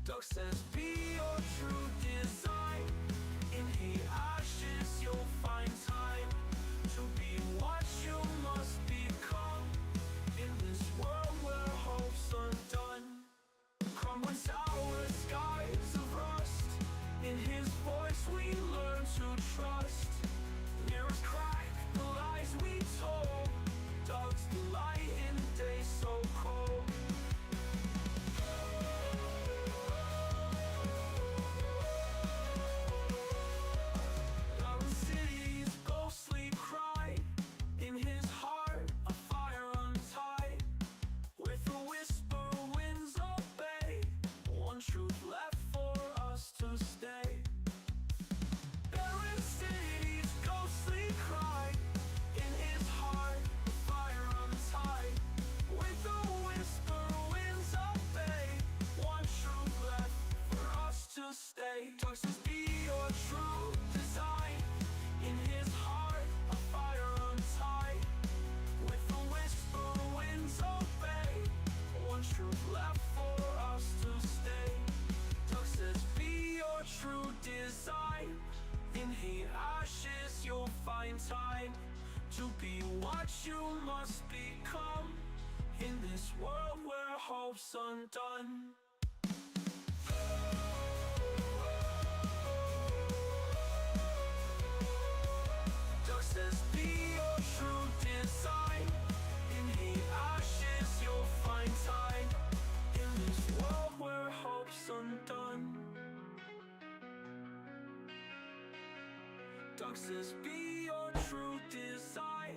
Doug says be your true design. In the ashes you'll find time to be what you must become. In this world where hope's undone, crumbling sour skies of rust. In his voice we learn to trust. Mirrors crack the lies we told. Doug's the light in days so cold. Our city's ghostly cry. In his heart a fire untied. With a whisper winds obey. One truth left for us to stay. Barren city's ghostly cry. In his heart a fire untied. With a whisper winds obey. One truth left for us to stay. Doug says be your true design. In his heart a fire untied. With a whisper winds obey. One truth left for us to stay. Doug says be your true design. In the ashes you'll find time to be what you must become. In this world where hope's undone. Doug says be your true design. In the ashes you'll find time. In this world where hope's undone. Doug says be your true design.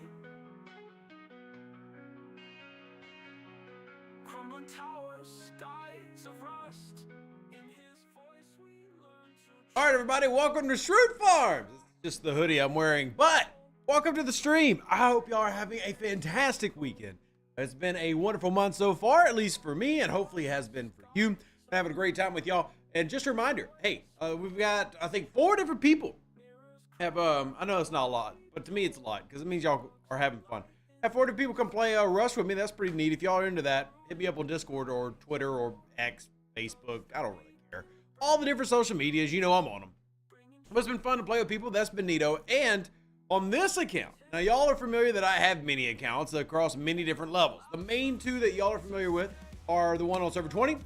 Crumbling towers, skies of rust. In his voice we learn to. All right, everybody, welcome to Shroot Farms. It's just the hoodie I'm wearing, but welcome to the stream. I hope y'all are having a fantastic weekend. It's been a wonderful month so far, at least for me, and hopefully it has been for you. I'm having a great time with y'all. And just a reminder, hey, we've got, I think, 4 different people have, I know it's not a lot, but to me it's a lot, because it means y'all are having fun. Have 4 different people come play Rush with me. That's pretty neat. If y'all are into that, hit me up on Discord or Twitter or X, Facebook. I don't really care. All the different social medias, you know I'm on them. But it's been fun to play with people. That's been neato. And on this account, now y'all are familiar that I have many accounts across many different levels. The main 2 that y'all are familiar with are the one on server 20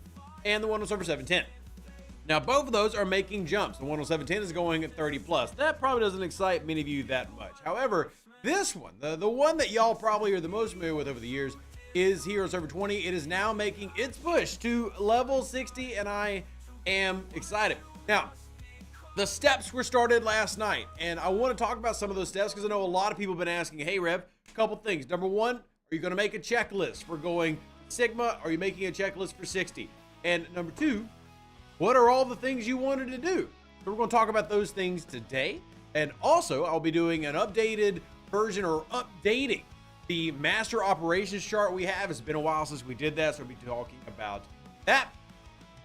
and the one on server 710. Now, both of those are making jumps. The one on 710 is going at 30 plus. That probably doesn't excite many of you that much. However, this one, the one that y'all probably are the most familiar with over the years, is here on server 20. It is now making its push to level 60, and I am excited. Now, the steps were started last night, and I want to talk about some of those steps because I know a lot of people have been asking, hey, Rev, a couple things. Number 1, are you going to make a checklist for going Sigma? Are you making a checklist for 60? And number 2, what are all the things you wanted to do? So we're going to talk about those things today. And also, I'll be doing an updated version or updating the master operations chart we have. It's been a while since we did that, so we'll be talking about that.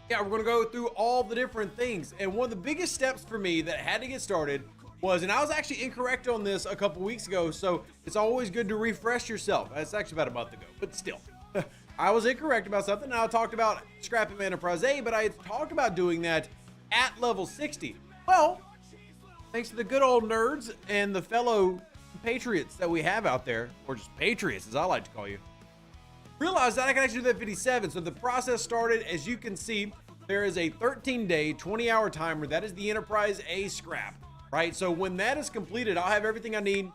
Yeah, we're going to go through all the different things. And one of the biggest steps for me that had to get started was, and I was actually incorrect on this a couple weeks ago, so it's always good to refresh yourself. That's actually about a month ago, but still. I was incorrect about something. Now I talked about scrapping Enterprise A, but I had talked about doing that at level 60. Well, thanks to the good old nerds and the fellow patriots that we have out there, or just patriots as I like to call you, realized that I can actually do that at 57. So the process started. As you can see, there is a 13-day, 20-hour timer. That is the Enterprise A scrap, right? So when that is completed, I'll have everything I need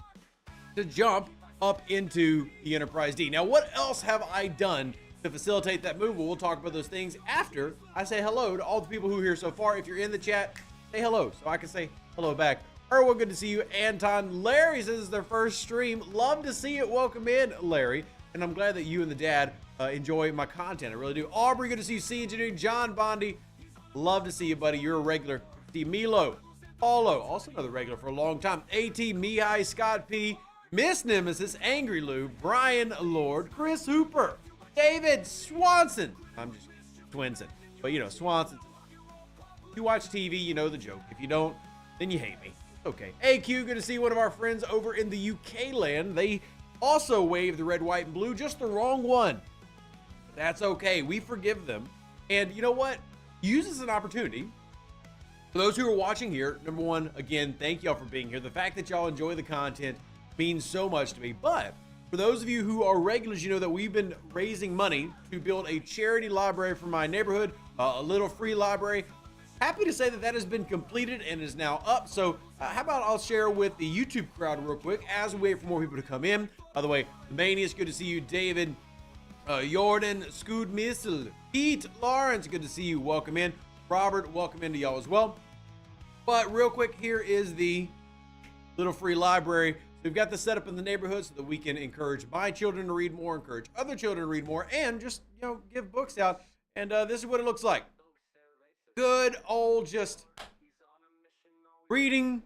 to jump up into the Enterprise D. Now, what else have I done to facilitate that move? Well, we'll talk about those things after I say hello to all the people who are here so far. If you're in the chat, say hello so I can say hello back. Erwin, good to see you. Anton, Larry says it's their first stream. Love to see it. Welcome in, Larry. And I'm glad that you and the dad enjoy my content. I really do. Aubrey, good to see you. C Engineering, John Bondi, love to see you, buddy. You're a regular. See Milo, Paulo, also another regular for a long time. AT, Mihai, Scott P, Miss Nemesis, Angry Lou, Brian Lord, Chris Hooper, David Swanson. I'm just twinsing, but you know, Swanson. If you watch TV, you know the joke. If you don't, then you hate me. Okay. AQ, good to see one of our friends over in the UK land. They also waved the red, white, and blue, just the wrong one. That's okay. We forgive them. And you know what? use this as an opportunity. For those who are watching here, number one, again, thank y'all for being here. The fact that y'all enjoy the content means so much to me. But for those of you who are regulars, you know that we've been raising money to build a charity library for my neighborhood, a little free library. Happy to say that that has been completed and is now up. So how about I'll share with the YouTube crowd real quick as we wait for more people to come in. By the way, Mania, it's good to see you. David, Jordan, Scood Missile, Pete, Lawrence, good to see you. Welcome in. Robert, welcome into y'all as well. But real quick, here is the little free library. We've got this set up in the neighborhood so that we can encourage my children to read more, encourage other children to read more, and just, you know, give books out. And this is what it looks like. Good old just reading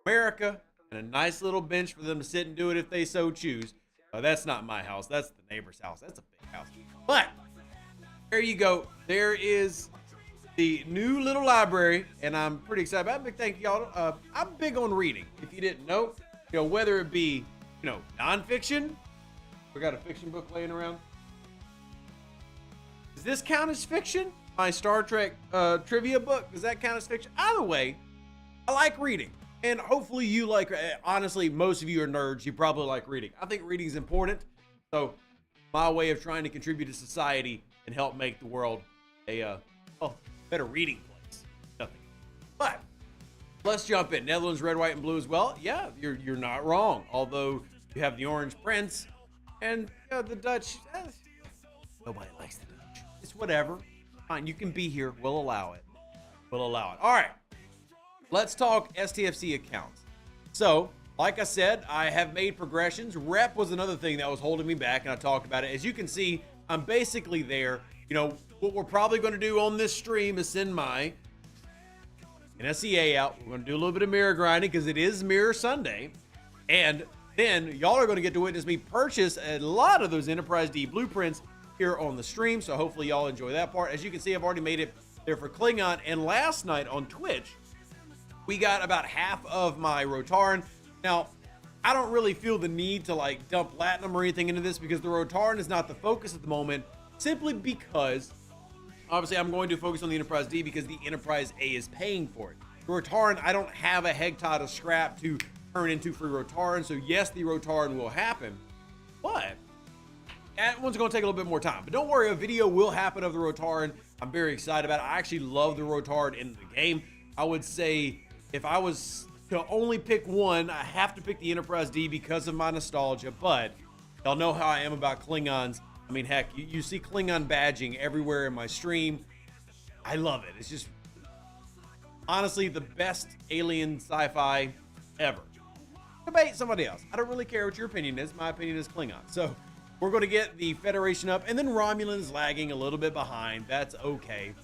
America, and a nice little bench for them to sit and do it if they so choose. That's not my house. That's the neighbor's house. That's a big house. But there you go. There is the new little library, and I'm pretty excited about it. Big thank y'all. I'm big on reading. If you didn't know, you know, whether it be, you know, nonfiction. We got a fiction book laying around. Does this count as fiction? My Star Trek trivia book, does that count as fiction? Either way, I like reading. And hopefully you like, honestly, most of you are nerds. You probably like reading. I think reading is important. So my way of trying to contribute to society and help make the world a better reading place. Nothing. But let's jump in. Netherlands, red, white, and blue as well. Yeah, you're not wrong. Although you have the Orange Prince and the Dutch. Nobody likes the Dutch. It's whatever. Fine, you can be here. We'll allow it. We'll allow it. All right. Let's talk STFC accounts. So, like I said, I have made progressions. Rep was another thing that was holding me back, and I talked about it. As you can see, I'm basically there. You know, what we're probably going to do on this stream is send my NSEA out. We're going to do a little bit of mirror grinding because it is Mirror Sunday. And then y'all are going to get to witness me purchase a lot of those Enterprise D blueprints here on the stream. So hopefully y'all enjoy that part. As you can see, I've already made it there for Klingon. And last night on Twitch, we got about half of my Rotaran. Now, I don't really feel the need to like dump Platinum or anything into this because the Rotaran is not the focus at the moment, simply because obviously I'm going to focus on the Enterprise D because the Enterprise A is paying for it. The Rotaran, I don't have a Hegtod of scrap to turn into free Rotaran, so yes, the Rotaran will happen, but that one's going to take a little bit more time. But don't worry, a video will happen of the Rotaran. I'm very excited about it. I actually love the Rotaran in the game. I would say if I was to only pick one, I have to pick the Enterprise D because of my nostalgia, but y'all know how I am about Klingons. I mean, heck, you see Klingon badging everywhere in my stream. I love it. It's just, honestly, the best alien sci-fi ever. Debate somebody else. I don't really care what your opinion is. My opinion is Klingon. So we're going to get the Federation up, and then Romulan is lagging a little bit behind. That's okay,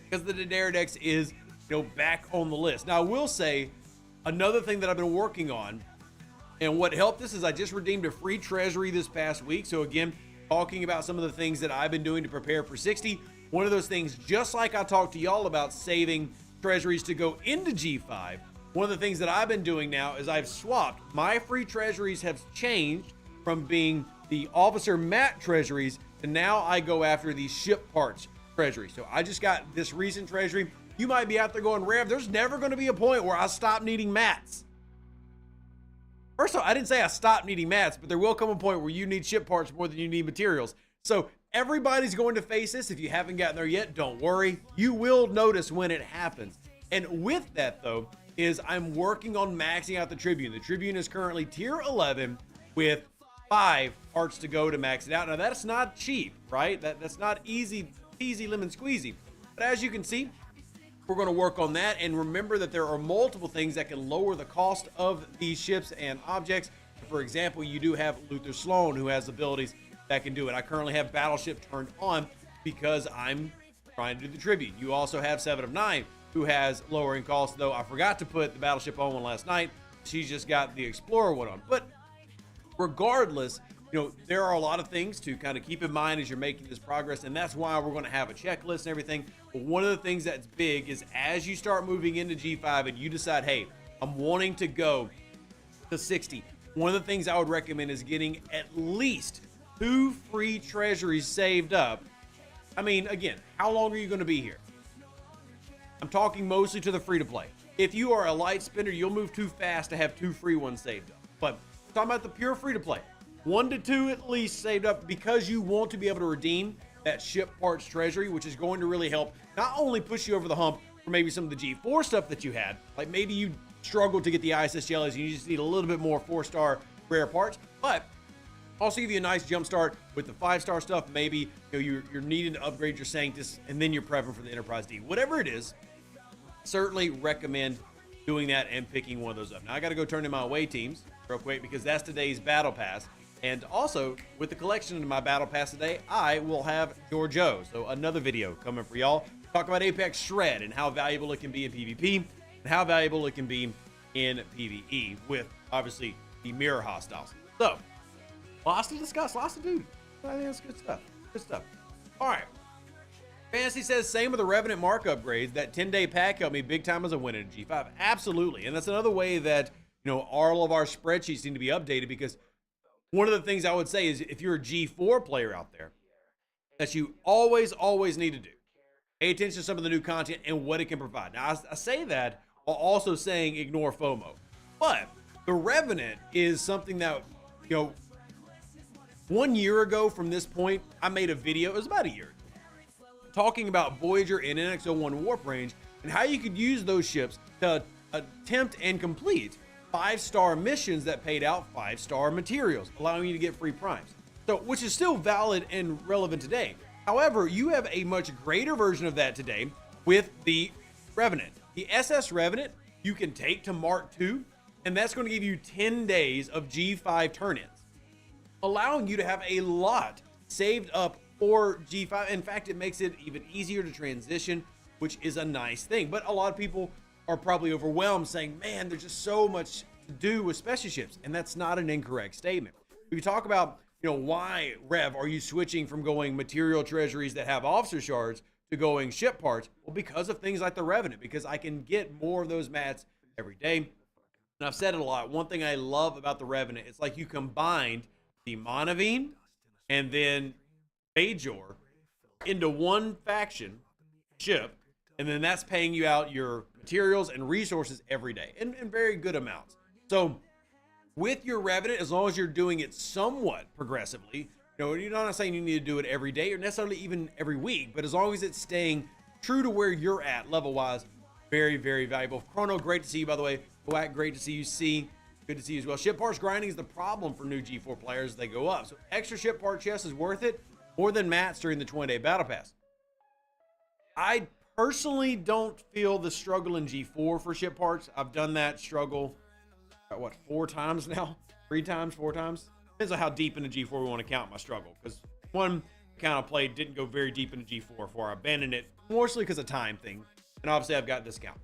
because the Directives is, you know, back on the list. Now, I will say another thing that I've been working on, and what helped this is I just redeemed a free treasury this past week. So again, talking about some of the things that I've been doing to prepare for 60. One of those things, just like I talked to y'all about saving treasuries to go into G5, one of the things that I've been doing now is I've swapped. My free treasuries have changed from being the officer mat treasuries to now I go after the ship parts treasury. So I just got this recent treasury. You might be out there going, Rev, there's never going to be a point where I stop needing mats. First of all, I didn't say I stopped needing mats, but there will come a point where you need ship parts more than you need materials. So everybody's going to face this. If you haven't gotten there yet, don't worry. You will notice when it happens. And with that, though, is I'm working on maxing out the Tribune. The Tribune is currently tier 11 with 5 parts to go to max it out. Now, that's not cheap, right? That's not easy peasy lemon squeezy. But as you can see, we're going to work on that, and remember that there are multiple things that can lower the cost of these ships and objects. For example, you do have Luther Sloan, who has abilities that can do it. I currently have Battleship turned on because I'm trying to do the Tribune. You also have 7 of 9, who has lowering costs, though I forgot to put the Battleship on one last night. She's just got the Explorer one on. But regardless, you know, there are a lot of things to kind of keep in mind as you're making this progress, and that's why we're going to have a checklist and everything. But one of the things that's big is as you start moving into G5 and you decide, hey, I'm wanting to go to 60, one of the things I would recommend is getting at least 2 free treasuries saved up. I mean, again, how long are you going to be here? I'm talking mostly to the free-to-play. If you are a light spender, you'll move too fast to have 2 free ones saved up. But I'm talking about the pure free-to-play. 1 to 2 at least saved up because you want to be able to redeem that ship parts treasury, which is going to really help not only push you over the hump for maybe some of the G4 stuff that you had, like maybe you struggled to get the ISS jellies and you just need a little bit more 4-star rare parts, but also give you a nice jump start with the 5-star stuff. Maybe you're needing to upgrade your Sanctus and then you're prepping for the Enterprise D. Whatever it is, certainly recommend doing that and picking one of those up. Now I got to go turn in my away teams real quick because that's today's battle pass. And also, with the collection in my battle pass today, I will have Giorgio. So another video coming for y'all. Talk about Apex Shred and how valuable it can be in PvP and how valuable it can be in PvE with, obviously, the mirror hostiles. So, lots to discuss, lots to do. I think that's good stuff. Good stuff. All right. Fantasy says, same with the Revenant mark upgrades. That 10-day pack helped me big time as a win in G5. Absolutely. And that's another way that, all of our spreadsheets need to be updated because one of the things I would say is if you're a G4 player out there, that you always need to do, pay attention to some of the new content and what it can provide. Now, I say that while also saying ignore FOMO. But the Revenant is something that, 1 year ago from this point, I made a video, it was about a year ago, talking about Voyager and NX-01 warp range and how you could use those ships to attempt and complete 5-star missions that paid out 5-star materials, allowing you to get free primes. So, which is still valid and relevant today. However, you have a much greater version of that today with the Revenant. The SS Revenant you can take to Mark II, and that's going to give you 10 days of G5 turn-ins, allowing you to have a lot saved up for G5. In fact, it makes it even easier to transition, which is a nice thing. But a lot of people are probably overwhelmed saying, man, there's just so much to do with special ships. And that's not an incorrect statement. We talk about, why, Rev, are you switching from going material treasuries that have officer shards to going ship parts? Well, because of things like the Revenant, because I can get more of those mats every day. And I've said it a lot. One thing I love about the Revenant, it's like you combined the Monavine and then Bajor into one faction ship, and then that's paying you out your materials and resources every day in very good amounts. So with your Revenant, as long as you're doing it somewhat progressively, you're not saying you need to do it every day or necessarily even every week, but as long as it's staying true to where you're at level-wise, very, very valuable. Chrono, great to see you, by the way. Boak, great to see you. C, good to see you as well. Ship parts grinding is the problem for new G4 players as they go up. So extra ship part chest is worth it more than mats during the 20-day battle pass. I personally don't feel the struggle in G4 for ship parts. I've done that struggle, 4 times now? 3 times, 4 times? Depends on how deep into G4 we want to count my struggle. Because one account I played didn't go very deep into G4 before I abandoned it, mostly because of time thing. And obviously I've got discount.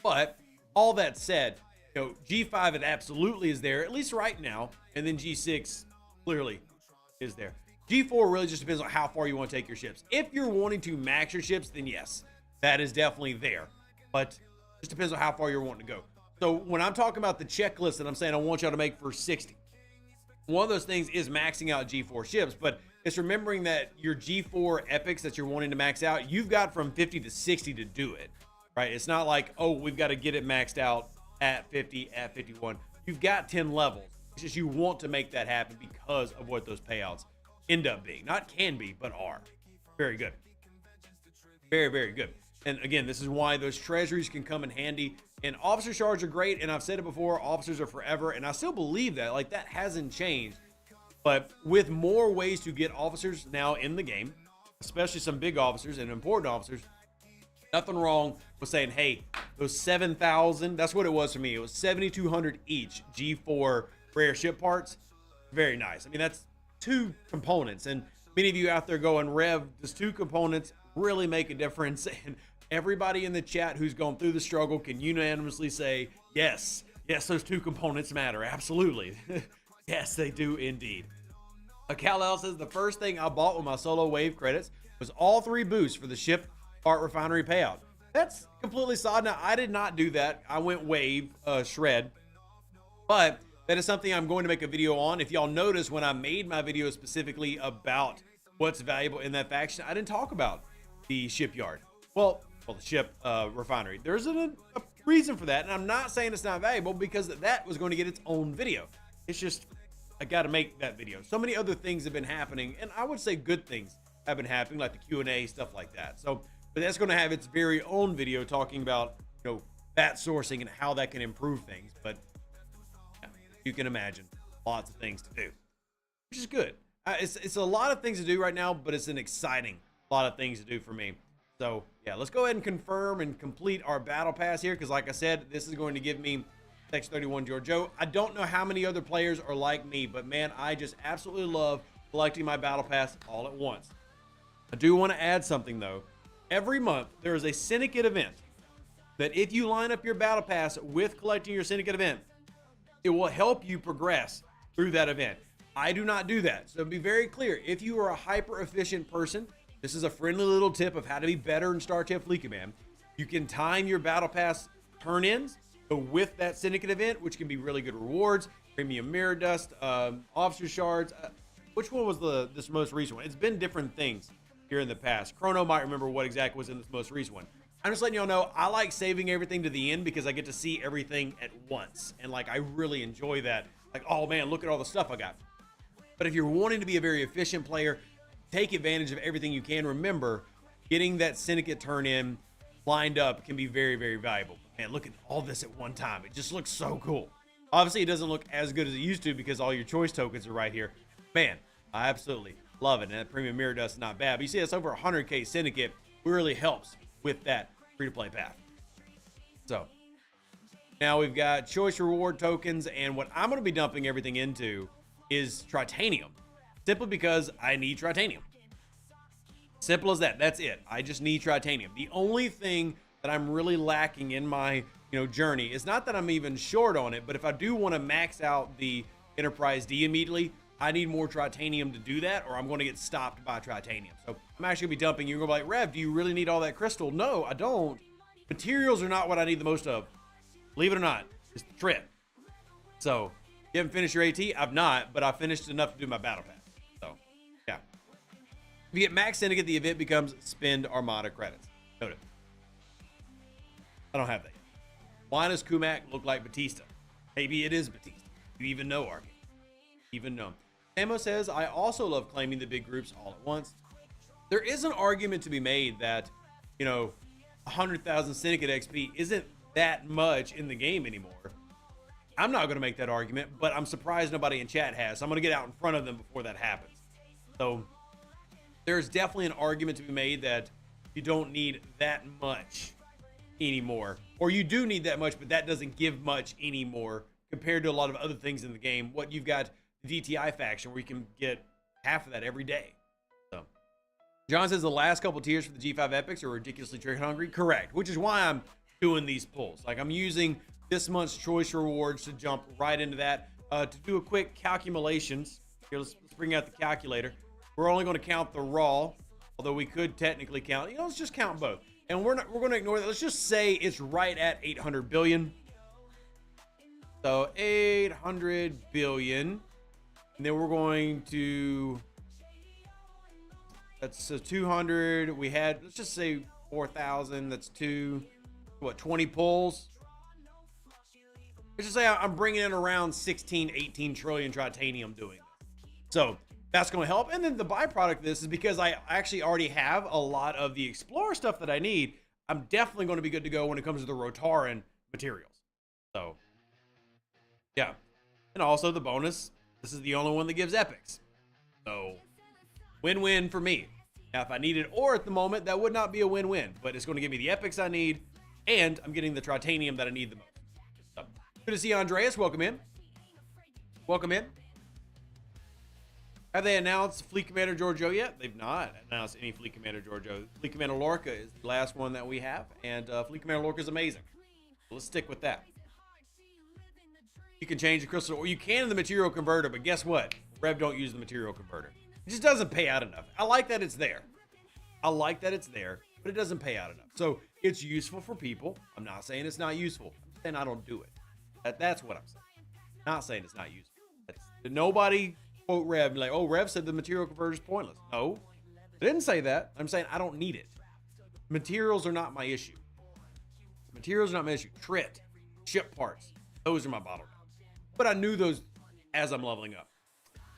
But all that said, G5 it absolutely is there, at least right now. And then G6 clearly is there. G4 really just depends on how far you want to take your ships. If you're wanting to max your ships, then yes, that is definitely there. But it just depends on how far you're wanting to go. So when I'm talking about the checklist that I'm saying I want y'all to make for 60, one of those things is maxing out G4 ships, but it's remembering that your G4 epics that you're wanting to max out, you've got from 50 to 60 to do it, right? It's not like, oh, we've got to get it maxed out at 50, at 51. You've got 10 levels. It's just you want to make that happen because of what those payouts end up being. Not can be, but are. Very good. Very, very good. And again, this is why those treasuries can come in handy. And officer shards are great. And I've said it before, officers are forever. And I still believe that. Like, that hasn't changed. But with more ways to get officers now in the game, especially some big officers and important officers, nothing wrong with saying, hey, those 7,000, that's what it was for me. It was 7,200 each G4 rare ship parts. Very nice. I mean, that's 2 components. And many of you out there going, Rev, does 2 components really make a difference? And everybody in the chat who's gone through the struggle can unanimously say, yes, those 2 components matter. Absolutely. Yes, they do indeed. Kal-El says, the first thing I bought with my solo wave credits was all 3 boosts for the ship part refinery payout. That's completely solid. Now, I did not do that. I went wave, shred. But that is something I'm going to make a video on. If y'all notice, when I made my video specifically about what's valuable in that faction, I didn't talk about the shipyard. Well, well, the ship refinery. There's a reason for that, and I'm not saying it's not valuable because that was going to get its own video. It's just I got to make that video. So many other things have been happening, and I would say good things have been happening, like the Q&A, stuff like that. So, but that's going to have its very own video talking about, you know, that sourcing and how that can improve things. But yeah, you can imagine lots of things to do, which is good. It's a lot of things to do right now, but it's an exciting lot of things to do for me. So yeah, let's go ahead and confirm and complete our battle pass here, because like I said, this is going to give me Text 31 Giorgio. I don't know how many other players are like me, but man, I just absolutely love collecting my battle pass all at once. I do want to add something though. Every month there is a syndicate event that if you line up your battle pass with collecting your syndicate event, it will help you progress through that event. I do not do that. So be very clear. If you are a hyper efficient person, this is a friendly little tip of how to be better in Star Trek Fleet Command. You can time your battle pass turn-ins with that syndicate event, which can be really good rewards. Premium mirror dust, officer shards. Which one was this most recent one? It's been different things here in the past. Chrono might remember what exactly was in this most recent one. I'm just letting y'all know, I like saving everything to the end because I get to see everything at once. And like, I really enjoy that. Like, oh man, look at all the stuff I got. But if you're wanting to be a very efficient player, take advantage of everything you can. Remember, getting that syndicate turn in lined up can be very, very valuable. Man, look at all this at one time. It just looks so cool. Obviously, it doesn't look as good as it used to because all your choice tokens are right here. Man, I absolutely love it. And that premium mirror dust is not bad. But you see, that's over 100K syndicate. It really helps with that free-to-play path. So now we've got choice reward tokens, and what I'm going to be dumping everything into is Tritanium, simply because I need Tritanium. Simple as that. That's it. I just need Tritanium. The only thing that I'm really lacking in my journey is not that I'm even short on it, but if I do want to max out the Enterprise D immediately, I need more Tritanium to do that, or I'm going to get stopped by Tritanium. So I'm actually going to be dumping. You're going to be like, Rev, do you really need all that crystal? No, I don't. Materials are not what I need the most of. Believe it or not, it's the trip. So you haven't finished your AT? I've not, but I finished enough to do my battle pass. So yeah. If you get max syndicate, the event becomes spend armada credits. Note it. I don't have that yet. Why does Kumak look like Batista? Maybe it is Batista. You even know, Arky. Even know. Samo says, I also love claiming the big groups all at once. There is an argument to be made that, 100,000 syndicate XP isn't that much in the game anymore. I'm not going to make that argument, but I'm surprised nobody in chat has. So I'm going to get out in front of them before that happens. So there's definitely an argument to be made that you don't need that much anymore, or you do need that much, but that doesn't give much anymore compared to a lot of other things in the game. What you've got the DTI faction where you can get half of that every day. So John says the last couple tiers for the G5 epics are ridiculously trigger hungry. Correct, which is why I'm doing these pulls. Like, I'm using this month's choice rewards to jump right into that. To do a quick calculations here, let's bring out the calculator. We're only going to count the raw, although we could technically count, let's just count both. And we're going to ignore that. Let's just say it's right at 800 billion. So 800 billion. And then we're going to, that's 200. We had, let's just say 4,000. That's 20 pulls. Let's just say I'm bringing in around 16, 18 trillion Tritanium doing this. So that's going to help. And then the byproduct of this is because I actually already have a lot of the Explorer stuff that I need. I'm definitely going to be good to go when it comes to the Rotaran materials. So, yeah. And also the bonus, this is the only one that gives epics. So, win-win for me. Now, if I needed ore at the moment, that would not be a win-win. But it's going to give me the epics I need, and I'm getting the Tritanium that I need the most. So, good to see you, Andreas. Welcome in. Welcome in. Have they announced Fleet Commander Giorgio yet? They've not announced any Fleet Commander Giorgio. Fleet Commander Lorca is the last one that we have, and Fleet Commander Lorca is amazing. So let's stick with that. You can change the crystal, or you can in the material converter, but guess what? Rev don't use the material converter. It just doesn't pay out enough. I like that it's there. I like that it's there, but it doesn't pay out enough. So it's useful for people. I'm not saying it's not useful. I'm saying I don't do it. That's what I'm saying. Not saying it's not useful. Nobody quote Rev like, oh, Rev said the material converter is pointless. No, I didn't say that. I'm saying I don't need it. Materials are not my issue. Materials are not my issue. Trit, ship parts, those are my bottleneck. But I knew those as I'm leveling up.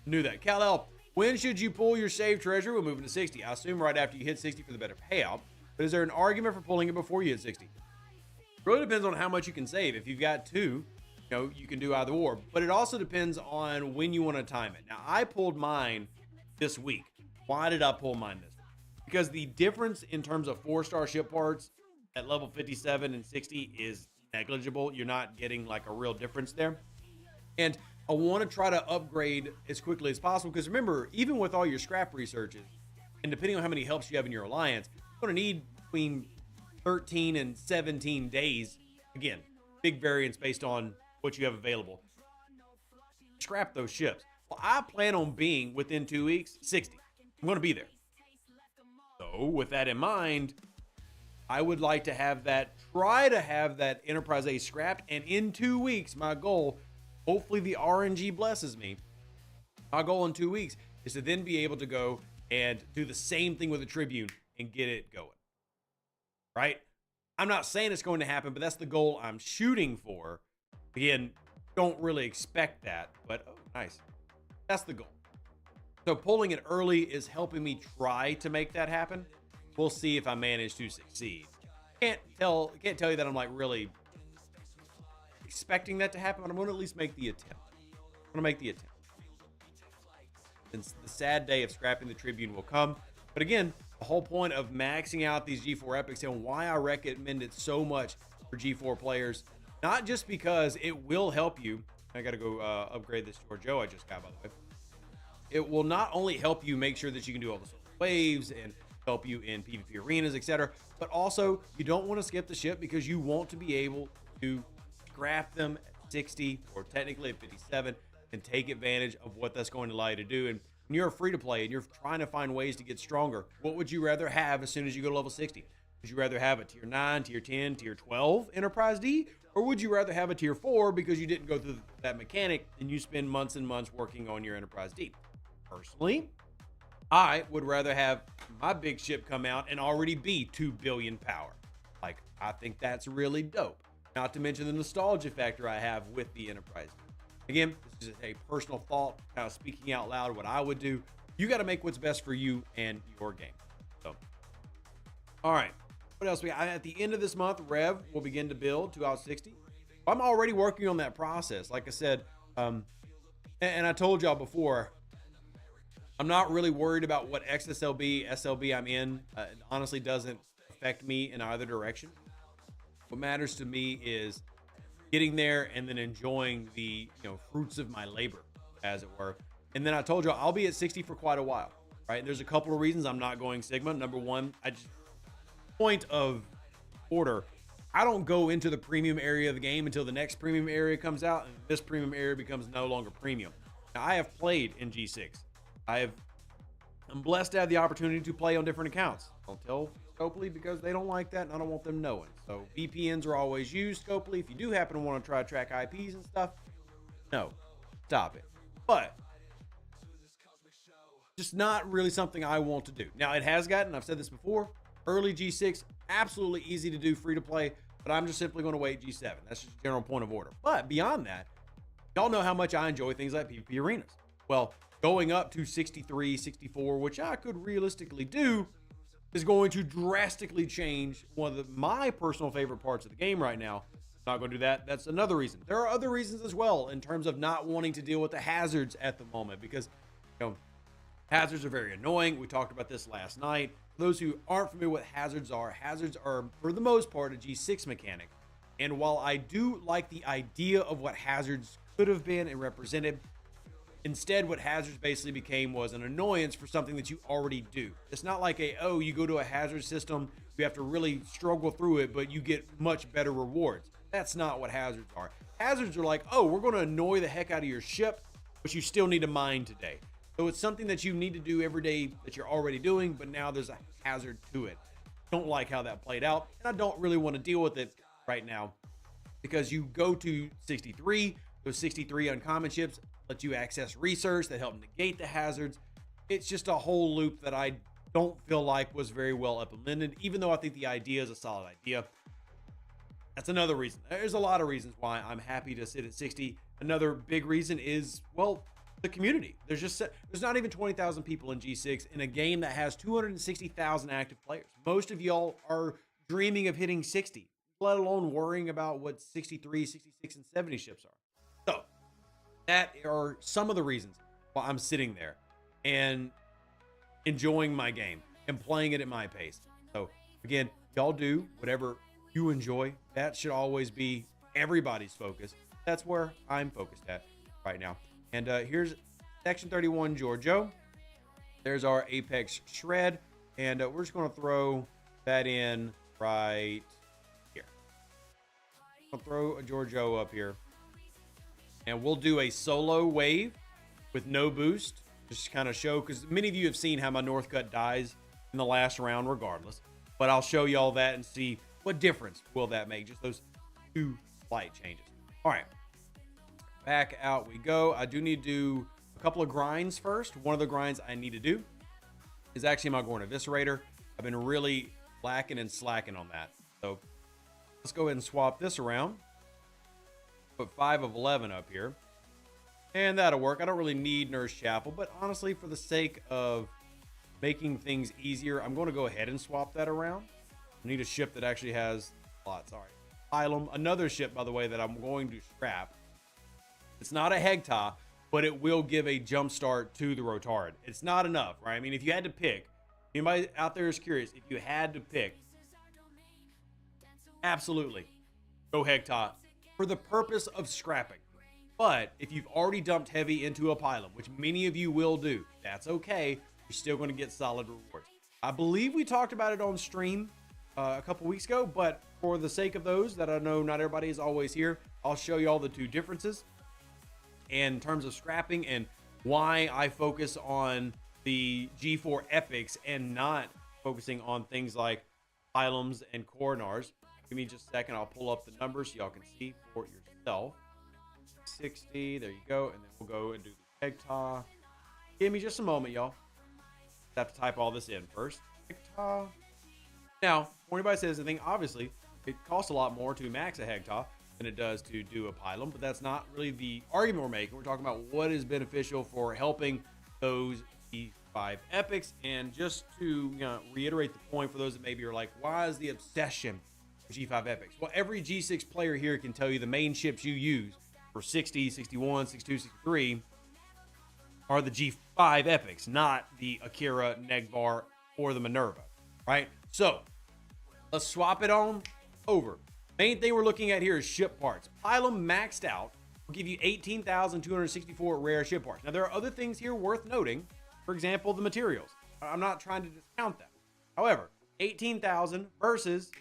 Knew that. Kal-El, when should you pull your saved treasure when moving to 60? I assume right after you hit 60 for the better payout. But is there an argument for pulling it before you hit 60? Really depends on how much you can save. If you've got 2, you can do either or. But it also depends on when you want to time it. Now, I pulled mine this week. Why did I pull mine this week? Because the difference in terms of 4-star ship parts at level 57 and 60 is negligible. You're not getting like a real difference there. And I want to try to upgrade as quickly as possible. Because remember, even with all your scrap researches, and depending on how many helps you have in your alliance, you're going to need between 13 and 17 days. Again, big variance based on what you have available. Scrap those ships. Well, I plan on being within 2 weeks, 60. I'm going to be there. So with that in mind, I would like to have that, try to have that Enterprise A scrapped. And in 2 weeks, my goal, hopefully the RNG blesses me. My goal in 2 weeks is to then be able to go and do the same thing with the Tribune and get it going. Right? I'm not saying it's going to happen, but that's the goal I'm shooting for. Again, don't really expect that, but oh, nice. That's the goal. So pulling it early is helping me try to make that happen. We'll see if I manage to succeed. Can't tell you that I'm like really expecting that to happen, but I'm going to at least make the attempt. I'm going to make the attempt. Since the sad day of scrapping the Tribune will come. But again, the whole point of maxing out these G4 epics and why I recommend it so much for G4 players, not just because it will help you. I got to go upgrade this to Joe I just got, by the way. It will not only help you make sure that you can do all the waves and help you in PvP arenas, etc., but also you don't want to skip the ship because you want to be able to scrap them at 60 or technically at 57 and take advantage of what that's going to allow you to do. And when you're free to play and you're trying to find ways to get stronger, what would you rather have as soon as you go to level 60? Would you rather have a tier 9, tier 10, tier 12 Enterprise D? Or would you rather have a tier 4 because you didn't go through that mechanic and you spend months and months working on your Enterprise D? Personally, I would rather have my big ship come out and already be 2 billion power. Like, I think that's really dope. Not to mention the nostalgia factor I have with the Enterprise. Again, this is a personal thought, kind of speaking out loud what I would do. You got to make what's best for you and your game. So, all right. What else we got? At the end of this month, Rev will begin to build to out 60. I'm already working on that process. Like I said, and I told y'all before, I'm not really worried about what XSLB, SLB I'm in. It honestly doesn't affect me in either direction. What matters to me is getting there and then enjoying the fruits of my labor, as it were. And then I told you I'll be at 60 for quite a while, right? There's a couple of reasons I'm not going Sigma. Number one, point of order, I don't go into the premium area of the game until the next premium area comes out, and this premium area becomes no longer premium. Now, I have played in G6. I'm blessed to have the opportunity to play on different accounts. Don't tell Scopely because they don't like that, and I don't want them knowing. So VPNs are always used, Scopely. If you do happen to want to try to track IPs and stuff, no, stop it. But just not really something I want to do. Now, it has gotten, I've said this before, early G6, absolutely easy to do, free to play, but I'm just simply going to wait G7. That's just a general point of order. But beyond that, y'all know how much I enjoy things like PvP arenas. Well, going up to 63, 64, which I could realistically do, is going to drastically change one of my personal favorite parts of the game right now. Not going to do that. That's another reason. There are other reasons as well in terms of not wanting to deal with the hazards at the moment because, hazards are very annoying. We talked about this last night. For those who aren't familiar with hazards are for the most part a G6 mechanic. And while I do like the idea of what hazards could have been and represented, instead what hazards basically became was an annoyance for something that you already do. It's not like you go to a hazard system, you have to really struggle through it, but you get much better rewards. That's not what hazards are. Hazards are like, we're going to annoy the heck out of your ship, but you still need to mine today. So it's something that you need to do every day that you're already doing, but now there's a hazard to it. Don't like how that played out, and I don't really want to deal with it right now because you go to 63, those 63 uncommon ships let you access research that help negate the hazards. It's just a whole loop that I don't feel like was very well implemented, even though I think the idea is a solid idea. That's another reason. There's a lot of reasons why I'm happy to sit at 60. Another big reason is, well, the community. There's not even 20,000 people in G6 in a game that has 260,000 active players. Most of y'all are dreaming of hitting 60, let alone worrying about what 63, 66, and 70 ships are. So that are some of the reasons why I'm sitting there and enjoying my game and playing it at my pace. So again, y'all do whatever you enjoy. That should always be everybody's focus. That's where I'm focused at right now. And here's Section 31 Giorgio. There's our Apex Shred. And we're just going to throw that in right here. I'll throw a Giorgio up here. And we'll do a solo wave with no boost. Just kind of show, because many of you have seen how my North Cut dies in the last round regardless. But I'll show you all that and see what difference will that make. Just those two slight changes. All right. Back out we go. I do need to do a couple of grinds first. One of the grinds I need to do is actually my Gorn Eviscerator. I've been really lacking and slacking on that. So let's go ahead and swap this around. Put 5 of 11 up here. And that'll work. I don't really need Nurse Chapel, but honestly, for the sake of making things easier, I'm going to go ahead and swap that around. I need a ship that actually has lots. All right. Asylum, another ship, by the way, that I'm going to scrap. It's not a Hegta, but it will give a jump start to the Rotard. It's not enough, right? I mean, if you had to pick, anybody out there is curious, if you had to pick, absolutely go Hegta for the purpose of scrapping. But if you've already dumped heavy into a pylon, which many of you will do, that's okay. You're still going to get solid rewards. I believe we talked about it on stream a couple weeks ago, but for the sake of those that I know not everybody is always here, I'll show you all the two differences in terms of scrapping and why I focus on the G4 epics and not focusing on things like pylons and coronars. Give me just a second. I'll pull up the numbers so y'all can see for yourself. 60, there you go, and then we'll go and do the Hegta. Give me just a moment, y'all. Have to type all this in first. Hegta. Now, before anybody says anything, obviously it costs a lot more to max a Hegta than it does to do a pylon, but that's not really the argument we're making. We're talking about what is beneficial for helping those G5 epics. And just to reiterate the point for those that maybe are like, why is the obsession with G5 epics? Well, every G6 player here can tell you the main ships you use for 60, 61, 62, 63 are the G5 epics, not the Akira, Negvar, or the Minerva, right? So let's swap it on over. Main thing we're looking at here is ship parts. Pylon maxed out will give you 18,264 rare ship parts. Now, there are other things here worth noting. For example, the materials. I'm not trying to discount that. However, 18,000 versus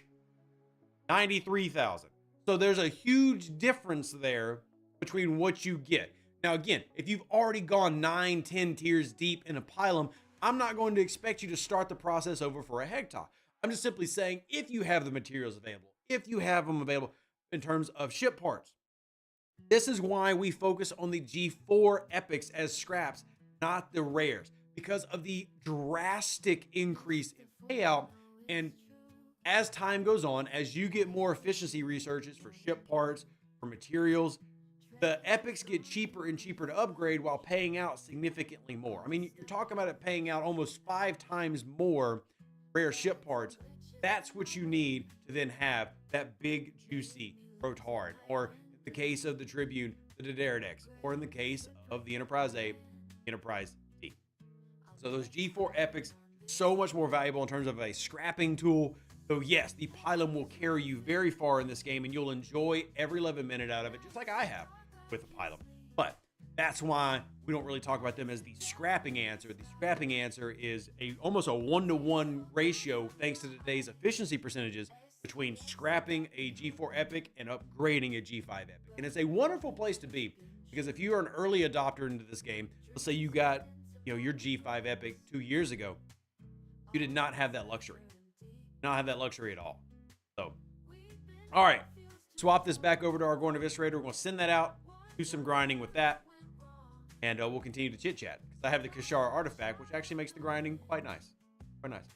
93,000. So there's a huge difference there between what you get. Now, again, if you've already gone 9, 10 tiers deep in a pylon, I'm not going to expect you to start the process over for a Hegta. I'm just simply saying, if you have the materials available, if you have them available in terms of ship parts. This is why we focus on the G4 epics as scraps, not the rares, because of the drastic increase in payout. And as time goes on, as you get more efficiency researches for ship parts, for materials, the epics get cheaper and cheaper to upgrade while paying out significantly more. I mean, you're talking about it paying out almost 5 times more rare ship parts. That's what you need to then have that big, juicy Rotard, or in the case of the Tribune, the Directives, or in the case of the Enterprise A, Enterprise D. So those G4 epics, so much more valuable in terms of a scrapping tool. So yes, the pylon will carry you very far in this game, and you'll enjoy every 11 minute out of it, just like I have with the pylon. But that's why we don't really talk about them as the scrapping answer. The scrapping answer is almost a 1-to-1 ratio, thanks to today's efficiency percentages, between scrapping a G4 epic and upgrading a G5 epic. And it's a wonderful place to be, because if you are an early adopter into this game, let's say you got your G5 epic 2 years ago, you did not have that luxury. Not have that luxury at all. So, all right, swap this back over to our Gorn Eviscerator. We're going to send that out, do some grinding with that, and we'll continue to chit chat, because I have the Kashar artifact, which actually makes the grinding quite nice. Quite nice.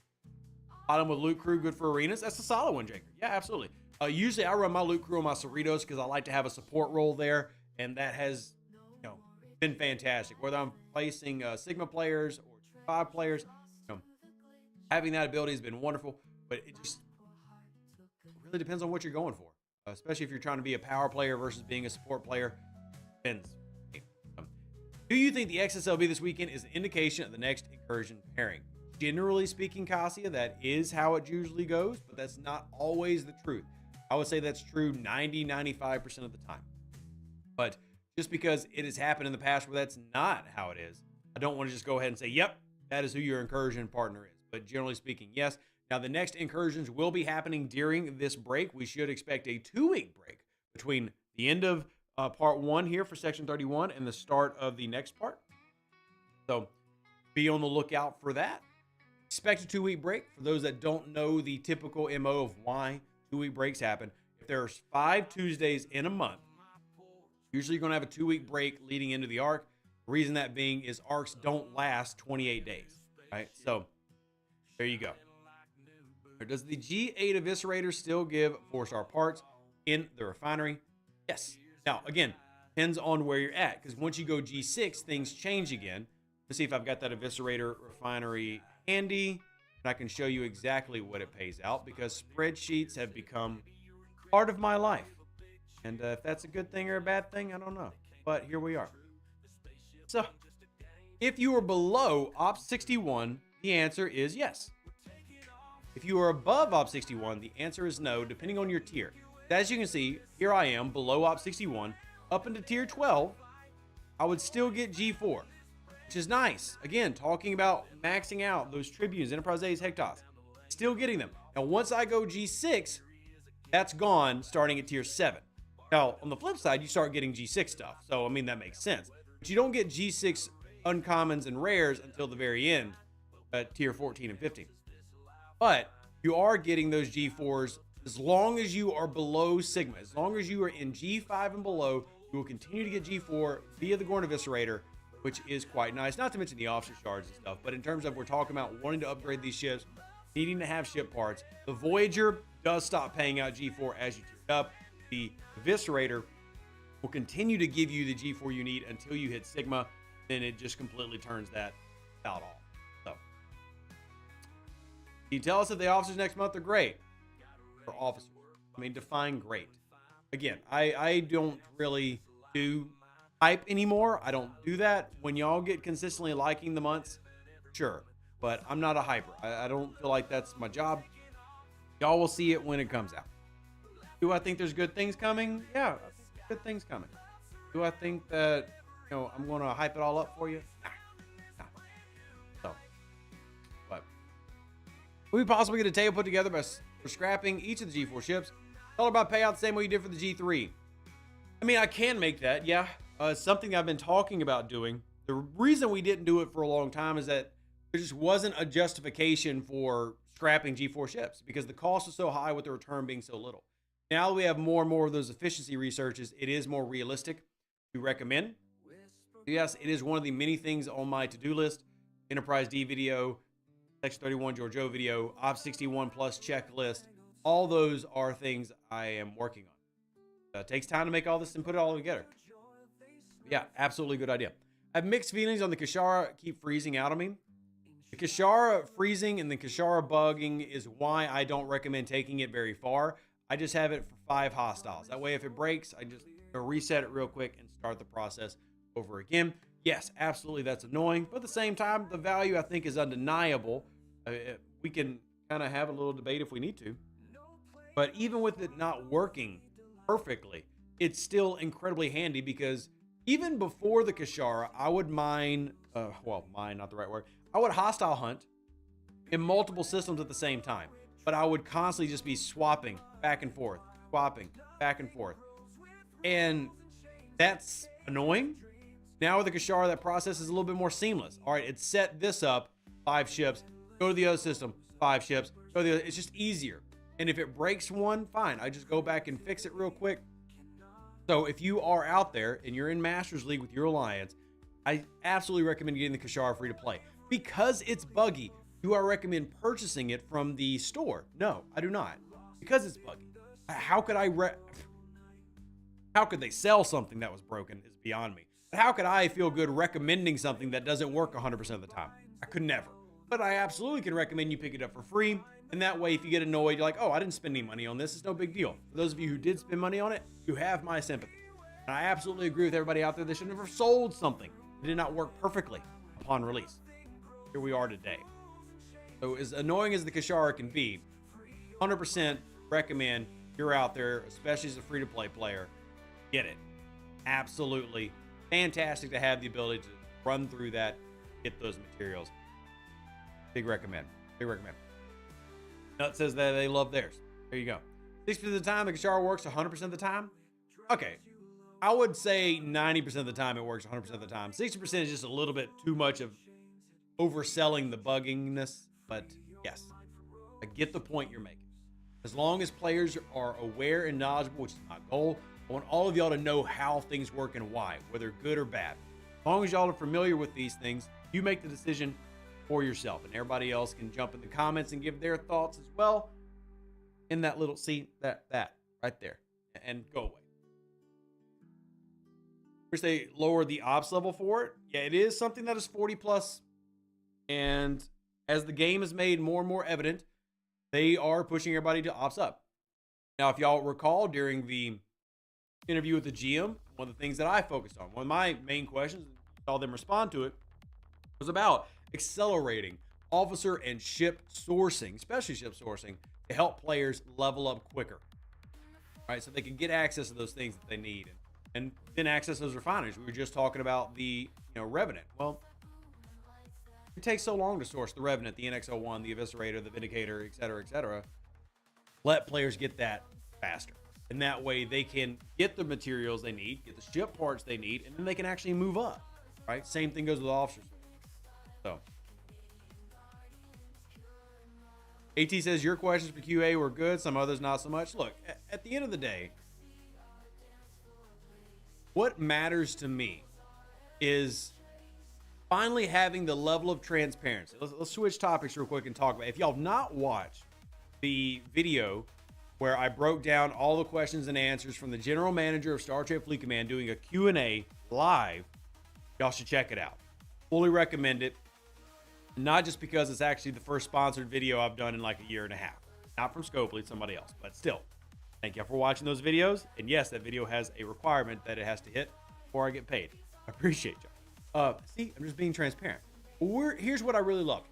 Bottom with loot crew, good for arenas. That's a solid one, Jaker. Yeah, absolutely. Usually I run my loot crew on my Cerritos because I like to have a support role there, and that has, been fantastic. Whether I'm placing Sigma players or 5 players, having that ability has been wonderful. But it just really depends on what you're going for, especially if you're trying to be a power player versus being a support player. Depends. Do you think the XSLB this weekend is an indication of the next incursion pairing? Generally speaking, Cassia, that is how it usually goes, but that's not always the truth. I would say that's true 90-95% of the time. But just because it has happened in the past where that's not how it is, I don't want to just go ahead and say, yep, that is who your incursion partner is. But generally speaking, yes. Now, the next incursions will be happening during this break. We should expect a 2-week break between the end of part 1 here for section 31 and the start of the next part. So be on the lookout for that. Expect a 2-week break. For those that don't know the typical MO of why 2-week breaks happen, if there's 5 Tuesdays in a month, usually you're going to have a 2-week break leading into the arc. The reason that being is arcs don't last 28 days, right? So there you go. Does the G8 Eviscerator still give 4-star parts in the refinery? Yes. Now, again, depends on where you're at, because once you go G6, things change again. Let's see if I've got that Eviscerator refinery handy, and I can show you exactly what it pays out, because spreadsheets have become part of my life. And if that's a good thing or a bad thing, I don't know. But here we are. So, if you are below Ops 61, the answer is yes. If you are above Ops 61, the answer is no, depending on your tier. As you can see, here I am below Ops 61, up into tier 12. I would still get G4, which is nice. Again, talking about maxing out those Tribunes, Enterprise A's, Hectos. Still getting them. Now, once I go G6, that's gone starting at tier 7. Now, on the flip side, you start getting G6 stuff. So, I mean, that makes sense. But you don't get G6 uncommons and rares until the very end at tier 14 and 15. But you are getting those G4s as long as you are below Sigma. As long as you are in G5 and below, you will continue to get G4 via the Gorn Eviscerator, which is quite nice. Not to mention the officer shards and stuff. But in terms of we're talking about wanting to upgrade these ships, needing to have ship parts, the Voyager does stop paying out G4 as you tier up. The Eviscerator will continue to give you the G4 you need until you hit Sigma. Then it just completely turns that out off. So, can you tell us if the officers next month are great? For officers, I mean, define great. Again, I don't really do hype anymore. I don't do that. When y'all get consistently liking the months, sure. But I'm not a hyper. I don't feel like that's my job. Y'all will see it when it comes out. Do I think there's good things coming? Yeah, I think there's good things coming. Do I think that, I'm going to hype it all up for you? Nah. So, but will we possibly get a table put together for scrapping each of the G4 ships? Tell her about payout the same way you did for the G3. I mean, I can make that, yeah. It's something I've been talking about doing. The reason we didn't do it for a long time is that there just wasn't a justification for scrapping G4 ships because the cost was so high with the return being so little. Now that we have more and more of those efficiency researches, it is more realistic to recommend. Yes, it is one of the many things on my to-do list. Enterprise D video, Section 31 George O video, Ops 61 plus checklist. All those are things I am working on. It takes time to make all this and put it all together. Yeah, absolutely good idea. I have mixed feelings on the Kashara keep freezing out on me. The Kashara freezing and the Kashara bugging is why I don't recommend taking it very far. I just have it for 5 hostiles. That way, if it breaks, I just reset it real quick and start the process over again. Yes, absolutely, that's annoying. But at the same time, the value, I think, is undeniable. We can kind of have a little debate if we need to. But even with it not working perfectly, it's still incredibly handy because even before the Kashara, I would mine, mine, not the right word. I would hostile hunt in multiple systems at the same time. But I would constantly just be swapping back and forth, swapping back and forth. And that's annoying. Now with the Kashara, that process is a little bit more seamless. All right, it's set this up, 5 ships, go to the other system, 5 ships, go to the other. It's just easier. And if it breaks one, fine. I just go back and fix it real quick. So if you are out there and you're in Masters League with your alliance, I absolutely recommend getting the Kashara free to play. Because it's buggy, Do I recommend purchasing it from the store? No, I do not, because it's buggy. How could how could they sell something that was broken is beyond me. But how could I feel good recommending something that doesn't work 100% of the time? I could never. But I absolutely can recommend you pick it up for free. And that way, if you get annoyed, you're like, oh, I didn't spend any money on this. It's no big deal. For those of you who did spend money on it, you have my sympathy. And I absolutely agree with everybody out there that should never sold something that did not work perfectly upon release. Here we are today. So as annoying as the Kashara can be, 100% recommend you're out there, especially as a free-to-play player, get it. Absolutely fantastic to have the ability to run through that, get those materials. Big recommend. Big recommend. Nut says that they love theirs. There you go. 60% of the time, the Kashara works 100% of the time. Okay. I would say 90% of the time it works 100% of the time. 60% is just a little bit too much of overselling the bugginess. But yes, I get the point you're making. As long as players are aware and knowledgeable, which is my goal, I want all of y'all to know how things work and why, whether good or bad. As long as y'all are familiar with these things, you make the decision for yourself, and everybody else can jump in the comments and give their thoughts as well in that little seat, that right there, and go away. Wish they lowered the ops level for it. Yeah, it is something that is 40 plus, and as the game is made more and more evident, they are pushing everybody to ops up. Now, if y'all recall during the interview with the GM, one of the things that I focused on, one of my main questions, saw them respond to it, was about accelerating officer and ship sourcing, especially ship sourcing, to help players level up quicker, right? So they can get access to those things that they need, and then access those refineries. We were just talking about the Revenant. Well, it takes so long to source the Revenant, the NX-01, the Eviscerator, the Vindicator, et cetera, et cetera. Let players get that faster. And that way they can get the materials they need, get the ship parts they need, and then they can actually move up, right? Same thing goes with officers. So, AT says your questions for QA were good, some others not so much. Look, at the end of the day, what matters to me is finally having the level of transparency. Let's switch topics real quick and talk about it. If y'all have not watched the video where I broke down all the questions and answers from the general manager of Star Trek Fleet Command doing a Q&A live, y'all should check it out. Fully recommend it. Not just because it's actually the first sponsored video I've done in like a year and a half. Not from Scopely, somebody else. But still, thank y'all for watching those videos. And yes, that video has a requirement that it has to hit before I get paid. I appreciate y'all. See, I'm just being transparent. Here's what I really love.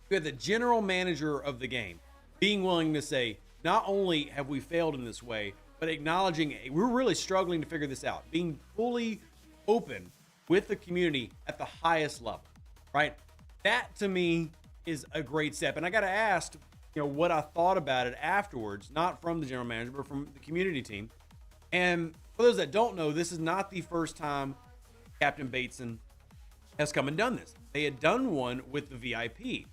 You have the general manager of the game being willing to say, not only have we failed in this way, but acknowledging we're really struggling to figure this out. Being fully open with the community at the highest level, right? That to me is a great step. And I got to ask, what I thought about it afterwards, not from the general manager, but from the community team. And for those that don't know, this is not the first time Captain Bateson has come and done this. They had done one with the VIP.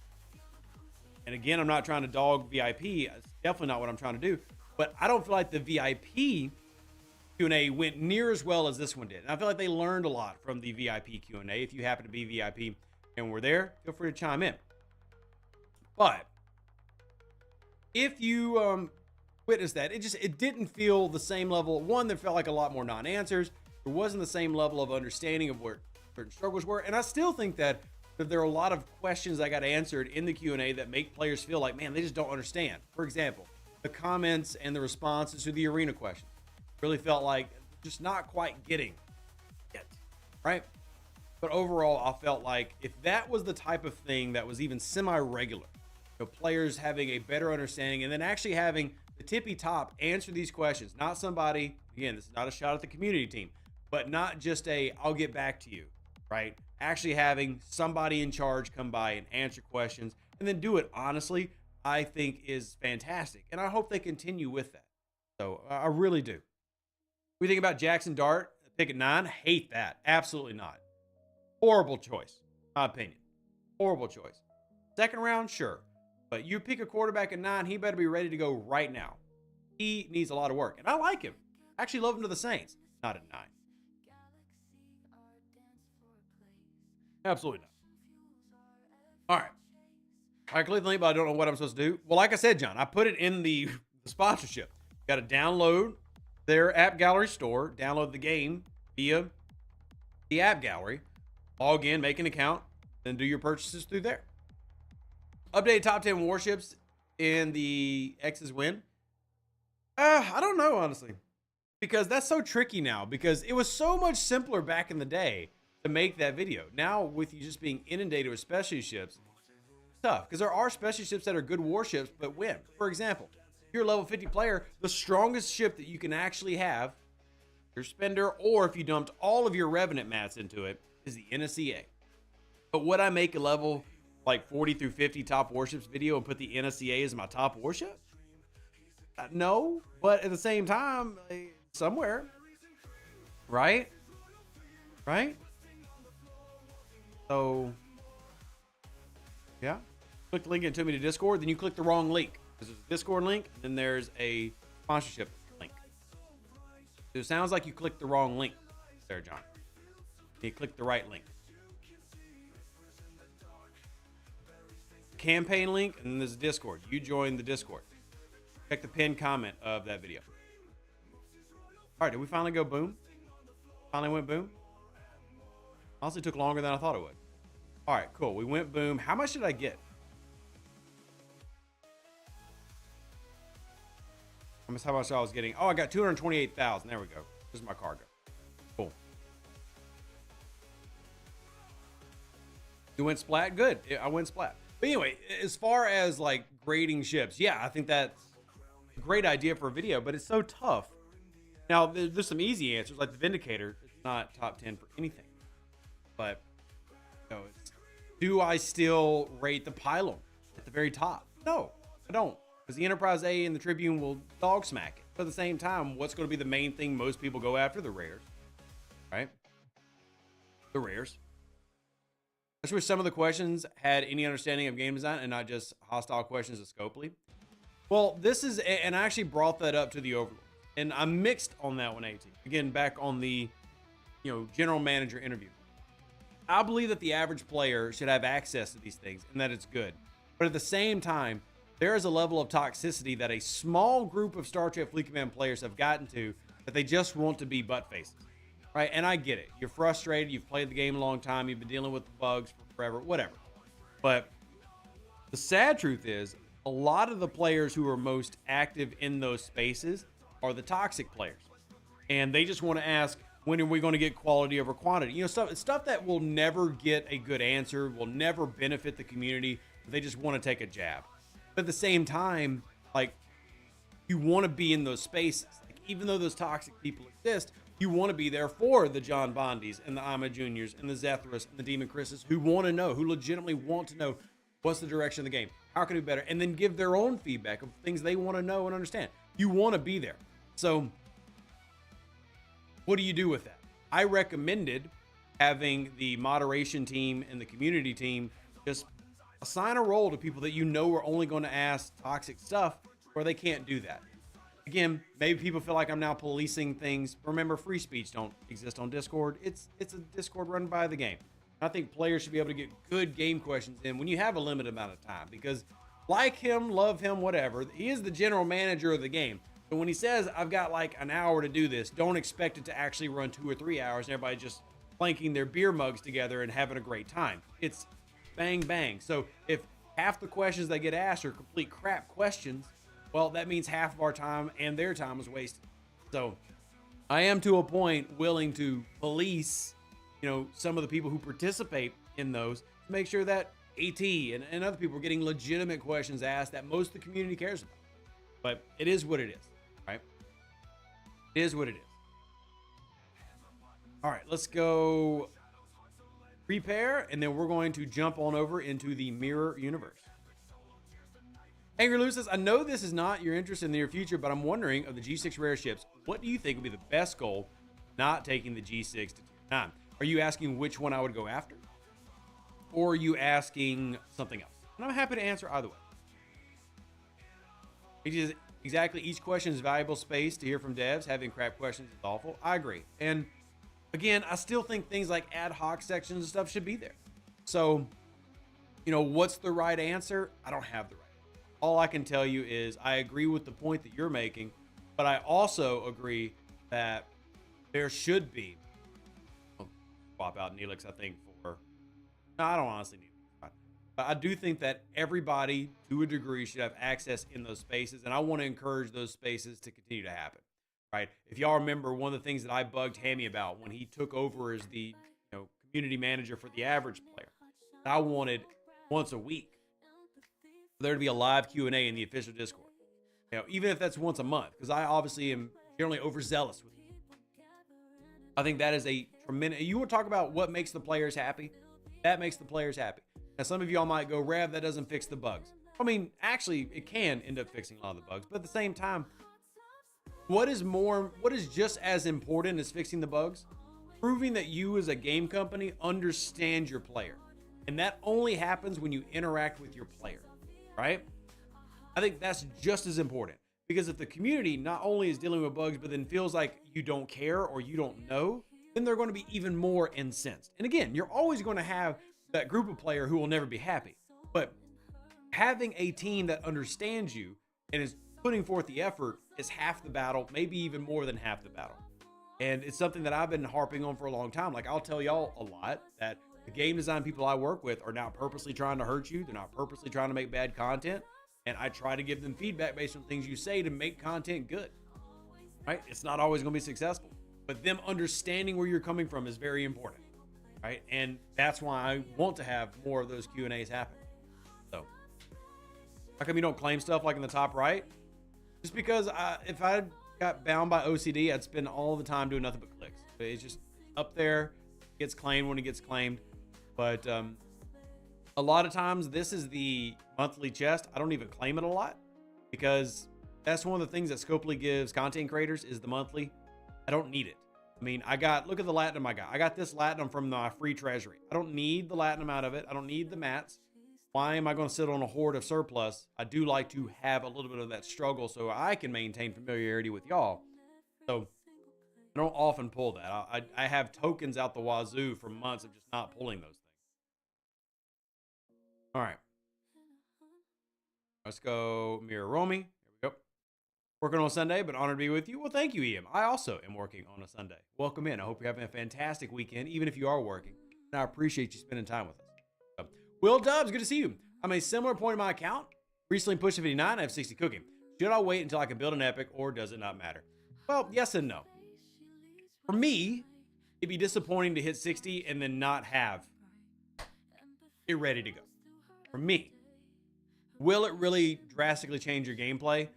And again, I'm not trying to dog VIP. It's definitely not what I'm trying to do. But I don't feel like the VIP Q&A went near as well as this one did. And I feel like they learned a lot from the VIP Q&A. If you happen to be VIP and we're there, feel free to chime in. But if you witnessed that, it didn't feel the same level. One, there felt like a lot more non-answers. There wasn't the same level of understanding of where certain struggles were. And I still think that there are a lot of questions that got answered in the Q&A that make players feel like, man, they just don't understand. For example, the comments and the responses to the arena questions really felt like just not quite getting it, right? But overall, I felt like if that was the type of thing that was even semi-regular, players having a better understanding and then actually having the tippy top answer these questions, not somebody, again, this is not a shot at the community team, but not just I'll get back to you, right? Actually having somebody in charge come by and answer questions and then do it honestly, I think is fantastic. And I hope they continue with that. So I really do. What do you think about Jackson Dart? Pick at 9? Hate that. Absolutely not. Horrible choice, my opinion. Horrible choice. Second round, sure. But you pick a quarterback at 9, he better be ready to go right now. He needs a lot of work. And I like him. I actually love him to the Saints. Not at 9. Absolutely not. All right. I clicked the link, but I don't know what I'm supposed to do. Well, like I said, John, I put it in the sponsorship. Got to download their app gallery store, download the game via the app gallery, log in, make an account, then do your purchases through there. Updated top 10 warships in the X's win. I don't know, honestly, because that's so tricky now, because it was so much simpler back in the day to make that video. Now, with you just being inundated with specialty ships, it's tough, because there are specialty ships that are good warships but win. For example, if you're a level 50 player, the strongest ship that you can actually have, your spender, or if you dumped all of your Revenant mats into it, is the NSCA. But would I make a level like 40 through 50 top warships video and put the NSCA as my top warship? No, but at the same time, somewhere, right? So, yeah. Click the link into me to Discord, then you click the wrong link. There's a Discord link, and then there's a sponsorship link. So it sounds like you clicked the wrong link there, John. You clicked the right link. Campaign link, and then there's Discord. You join the Discord. Check the pinned comment of that video. All right, did we finally go boom? Finally went boom? Honestly, took longer than I thought it would. All right, cool. We went boom. How much did I get? How much I was getting? Oh, I got 228,000. There we go. This is my cargo. Cool. You went splat? Good. I went splat. But anyway, as far as like grading ships, yeah, I think that's a great idea for a video, but it's so tough. Now, there's some easy answers, like the Vindicator. It's not top 10 for anything. But, you know, do I still rate the Pylon at the very top? No, I don't. Because the Enterprise A and the Tribune will dog smack it. But at the same time, what's going to be the main thing most people go after? The rares. Right? The rares. I just wish some of the questions had any understanding of game design and not just hostile questions of Scopely. Well, this is, and I actually brought that up to the Overlord. And I'm mixed on that one, AT. Again, back on the, general manager interview. I believe that the average player should have access to these things and that it's good. But at the same time, there is a level of toxicity that a small group of Star Trek Fleet Command players have gotten to that they just want to be butt faces. Right? And I get it. You're frustrated. You've played the game a long time. You've been dealing with the bugs for forever, whatever. But the sad truth is a lot of the players who are most active in those spaces are the toxic players. And they just want to ask, when are we going to get quality over quantity? Stuff that will never get a good answer, will never benefit the community. They just want to take a jab. But at the same time, like, you want to be in those spaces. Like, even though those toxic people exist, you want to be there for the John Bondis and the Ima Juniors and the Zethras and the Demon Chris's who want to know, who legitimately want to know what's the direction of the game, how can it be better, and then give their own feedback of things they want to know and understand. You want to be there. So what do you do with that? I recommended having the moderation team and the community team just assign a role to people that are only going to ask toxic stuff where they can't do that. Again, maybe people feel like I'm now policing things. Remember, free speech don't exist on Discord. It's a Discord run by the game. I think players should be able to get good game questions in when you have a limited amount of time, because like him, love him, whatever, he is the general manager of the game. But when he says, I've got like an hour to do this, don't expect it to actually run 2 or 3 hours and everybody just clanking their beer mugs together and having a great time. It's bang, bang. So if half the questions that get asked are complete crap questions, well, that means half of our time and their time was wasted. So I am to a point willing to police, some of the people who participate in those to make sure that AT and other people are getting legitimate questions asked that most of the community cares about. But it is what it is, right? It is what it is. All right, let's go prepare, and then we're going to jump on over into the mirror universe. Angry Lou says, I know this is not your interest in the near future, but I'm wondering, of the G6 rare ships, what do you think would be the best goal not taking the G6 to tier 9? Are you asking which one I would go after? Or are you asking something else? And I'm happy to answer either way. Exactly, each question is valuable space to hear from devs. Having crap questions is awful. I agree. And again, I still think things like ad hoc sections and stuff should be there. So, what's the right answer? I don't have the right answer. All I can tell you is I agree with the point that you're making, but I also agree that there should be, I'll swap out Neelix, I think, for, no, I don't honestly need it. But I do think that everybody, to a degree, should have access in those spaces, and I want to encourage those spaces to continue to happen, right? If y'all remember, one of the things that I bugged Hammy about when he took over as the community manager for the average player, I wanted once a week for there to be a live Q&A in the official Discord. Even if that's once a month, because I obviously am generally overzealous with it. I think that is a tremendous. You want to talk about what makes the players happy? That makes the players happy. Now, some of y'all might go, Rev, that doesn't fix the bugs. I mean, actually, it can end up fixing a lot of the bugs, but at the same time, what is just as important as fixing the bugs? Proving that you as a game company understand your player. And that only happens when you interact with your player, right? I think that's just as important, because if the community not only is dealing with bugs, but then feels like you don't care or you don't know, then they're going to be even more incensed. And again, you're always going to have that group of player who will never be happy, but having a team that understands you and is putting forth the effort is half the battle, maybe even more than half the battle. And it's something that I've been harping on for a long time. Like, I'll tell y'all a lot that the game design people I work with are not purposely trying to hurt you. They're not purposely trying to make bad content. And I try to give them feedback based on things you say to make content good, right? It's not always going to be successful, but them understanding where you're coming from is very important, right? And that's why I want to have more of those Q&As happen. So how come you don't claim stuff like in the top right? Just because if I got bound by OCD, I'd spend all the time doing nothing but clicks. It's just up there, gets claimed when it gets claimed. But a lot of times this is the monthly chest. I don't even claim it a lot because that's one of the things that Scopely gives content creators is the monthly. I don't need it. I mean, look at the Latinum I got. I got this Latinum from my free treasury. I don't need the Latinum out of it. I don't need the mats. Why am I going to sit on a hoard of surplus? I do like to have a little bit of that struggle so I can maintain familiarity with y'all. So I don't often pull that. I have tokens out the wazoo for months of just not pulling those things. All right. Let's go Mira Romy. Here we go. Working on Sunday, but honored to be with you. Well, thank you, Ian. I also am working on a Sunday. Welcome in. I hope you're having a fantastic weekend, even if you are working. And I appreciate you spending time with us. So, Will Dubs, good to see you. I'm a similar point in my account. Recently pushed to 59. I have 60 cooking. Should I wait until I can build an epic, or does it not matter? Well, yes and no. For me, it'd be disappointing to hit 60 and then not have it ready to go. For me. Will it really drastically change your gameplay?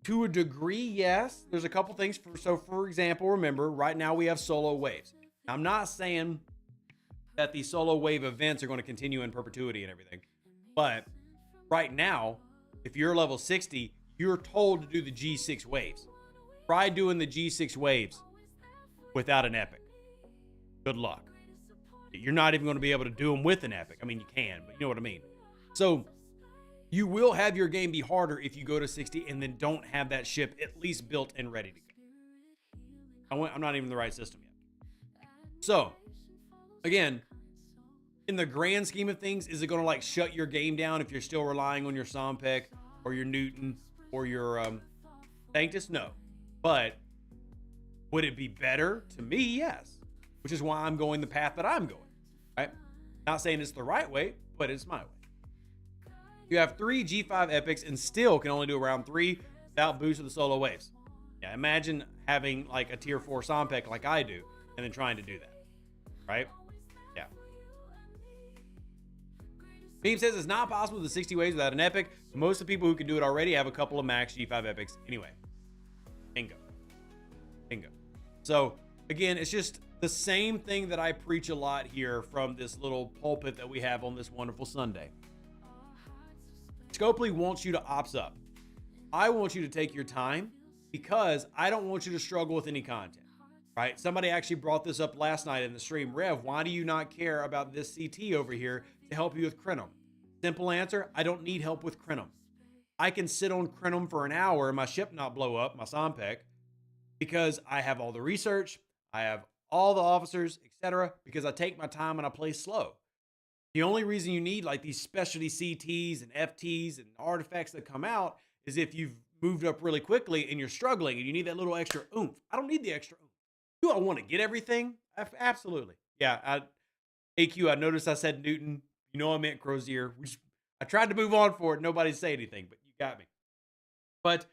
To a degree, yes. There's a couple things. For example, remember, right now we have solo waves. Now, I'm not saying that the solo wave events are going to continue in perpetuity and everything. But right now, if you're level 60, you're told to do the G6 waves. Try doing the G6 waves without an epic. Good luck. You're not even going to be able to do them with an epic. I mean, you can, but you know what I mean. So you will have your game be harder if you go to 60 and then don't have that ship at least built and ready to go. I'm not even in the right system yet. So again, in the grand scheme of things, is it going to like shut your game down if you're still relying on your Sompek or your Newton or your Sanctus? No. But would it be better? To me, yes. Which is why I'm going the path that I'm going. Right? Not saying it's the right way, but it's my way. You have 3 G5 epics and still can only do around 3 without boost of the solo waves. Yeah, imagine having like a tier 4 Sompek like I do and then trying to do that. Right? Yeah. Beam says it's not possible to 60 waves without an epic. Most of the people who can do it already have a couple of max G5 epics anyway. Bingo. Bingo. So again, it's just the same thing that I preach a lot here from this little pulpit that we have on this wonderful Sunday. Scopely wants you to ops up. I want you to take your time because I don't want you to struggle with any content, right? Somebody actually brought this up last night in the stream. Rev, why do you not care about this CT over here to help you with Crenum? Simple answer, I don't need help with Crenum. I can sit on Crenum for an hour and my ship not blow up, my Sompek, because I have all the research, I have all the officers, etc., because I take my time and I play slow. The only reason you need like these specialty CTs and FTs and artifacts that come out is if you've moved up really quickly and you're struggling and you need that little extra oomph. I don't need the extra oomph. Do I want to get everything? Absolutely. Yeah. AQ, I noticed I said Newton. You know I meant Crozier. I tried to move on for it. Nobody say anything, but you got me. But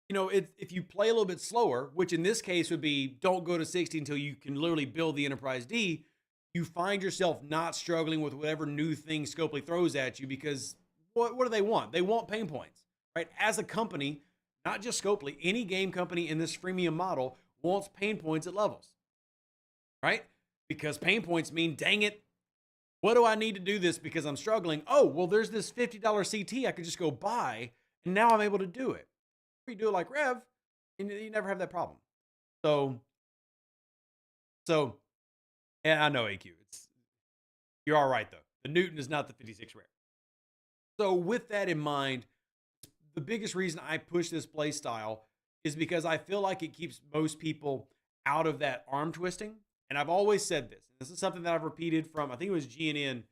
if you play a little bit slower, which in this case would be don't go to 60 until you can literally build the Enterprise D, you find yourself not struggling with whatever new thing Scopely throws at you because what do they want? They want pain points, right? As a company, not just Scopely, any game company in this freemium model wants pain points at levels, right? Because pain points mean, dang it, what do I need to do this because I'm struggling? Oh, well, there's this $50 CT I could just go buy, and now I'm able to do it. You do it like Rev, and you never have that problem. So, and I know AQ. You're all right though. The Newton is not the 56 rare. So with that in mind, the biggest reason I push this play style is because I feel like it keeps most people out of that arm twisting. And I've always said this. And this is something that I've repeated from, I think it was GNN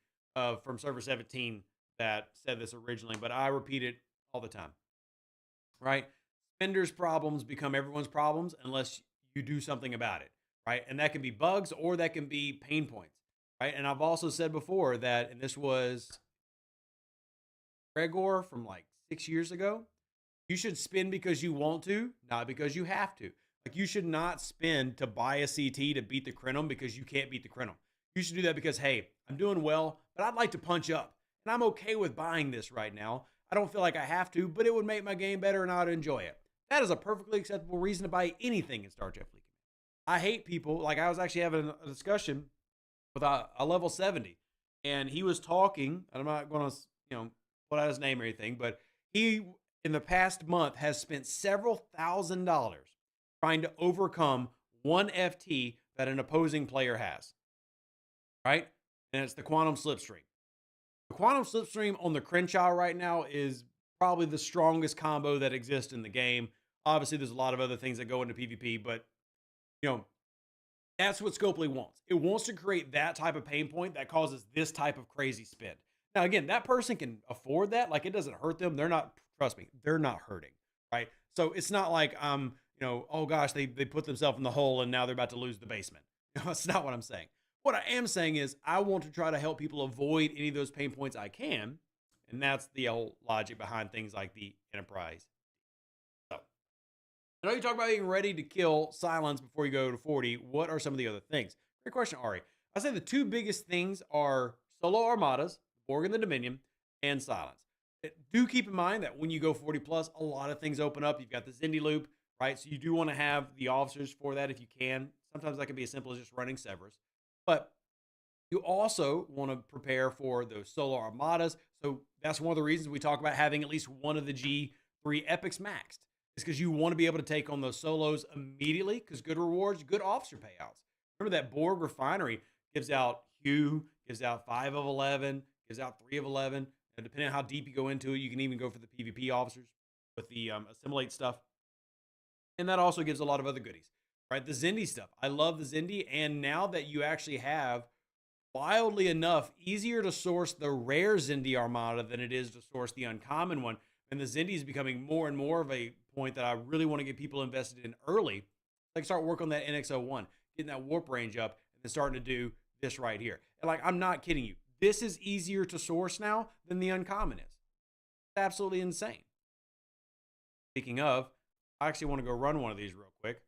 from Server 17 that said this originally, but I repeat it all the time, right? Spenders' problems become everyone's problems unless you do something about it, right? And that can be bugs or that can be pain points, right? And I've also said before that, and this was Gregor from like 6 years ago, you should spend because you want to, not because you have to. Like you should not spend to buy a CT to beat the Crenum because you can't beat the Crenum. You should do that because, hey, I'm doing well, but I'd like to punch up. And I'm okay with buying this right now. I don't feel like I have to, but it would make my game better and I'd enjoy it. That is a perfectly acceptable reason to buy anything in Star Trek Fleet Command. I hate people. Like I was actually having a discussion with a level 70, and he was talking, and I'm not going to, put out his name or anything, but he, in the past month, has spent several $1,000s trying to overcome one FT that an opposing player has, right? And it's the Quantum Slipstream. The Quantum Slipstream on the Crenshaw right now is probably the strongest combo that exists in the game. Obviously, there's a lot of other things that go into PvP, but, that's what Scopely wants. It wants to create that type of pain point that causes this type of crazy spend. Now, again, that person can afford that. Like, it doesn't hurt them. They're not, trust me, they're not hurting, right? So it's not like, oh gosh, they put themselves in the hole and now they're about to lose the basement. That's not what I'm saying. What I am saying is I want to try to help people avoid any of those pain points I can. And that's the whole logic behind things like the Enterprise. So, I know you talk about being ready to kill silence before you go to 40. What are some of the other things? Great question, Ari. I say the two biggest things are solo armadas, Borg and the Dominion, and silence. Do keep in mind that when you go 40 plus, a lot of things open up. You've got the Xindi loop, right? So you do want to have the officers for that if you can. Sometimes that can be as simple as just running Severus. But you also want to prepare for those solo armadas. So that's one of the reasons we talk about having at least one of the G3 epics maxed. Is because you want to be able to take on those solos immediately because good rewards, good officer payouts. Remember that Borg refinery gives out Hugh, gives out 5 of 11, gives out 3 of 11. And depending on how deep you go into it, you can even go for the PvP officers with the assimilate stuff. And that also gives a lot of other goodies, right? The Xindi stuff. I love the Xindi. And now that you actually have, wildly enough, easier to source the rare Xindi Armada than it is to source the uncommon one. And the Xindi is becoming more and more of a point that I really want to get people invested in early. Like start work on that NX-01, getting that warp range up, and then starting to do this right here. And like, I'm not kidding you. This is easier to source now than the uncommon is. It's absolutely insane. Speaking of, I actually want to go run one of these real quick.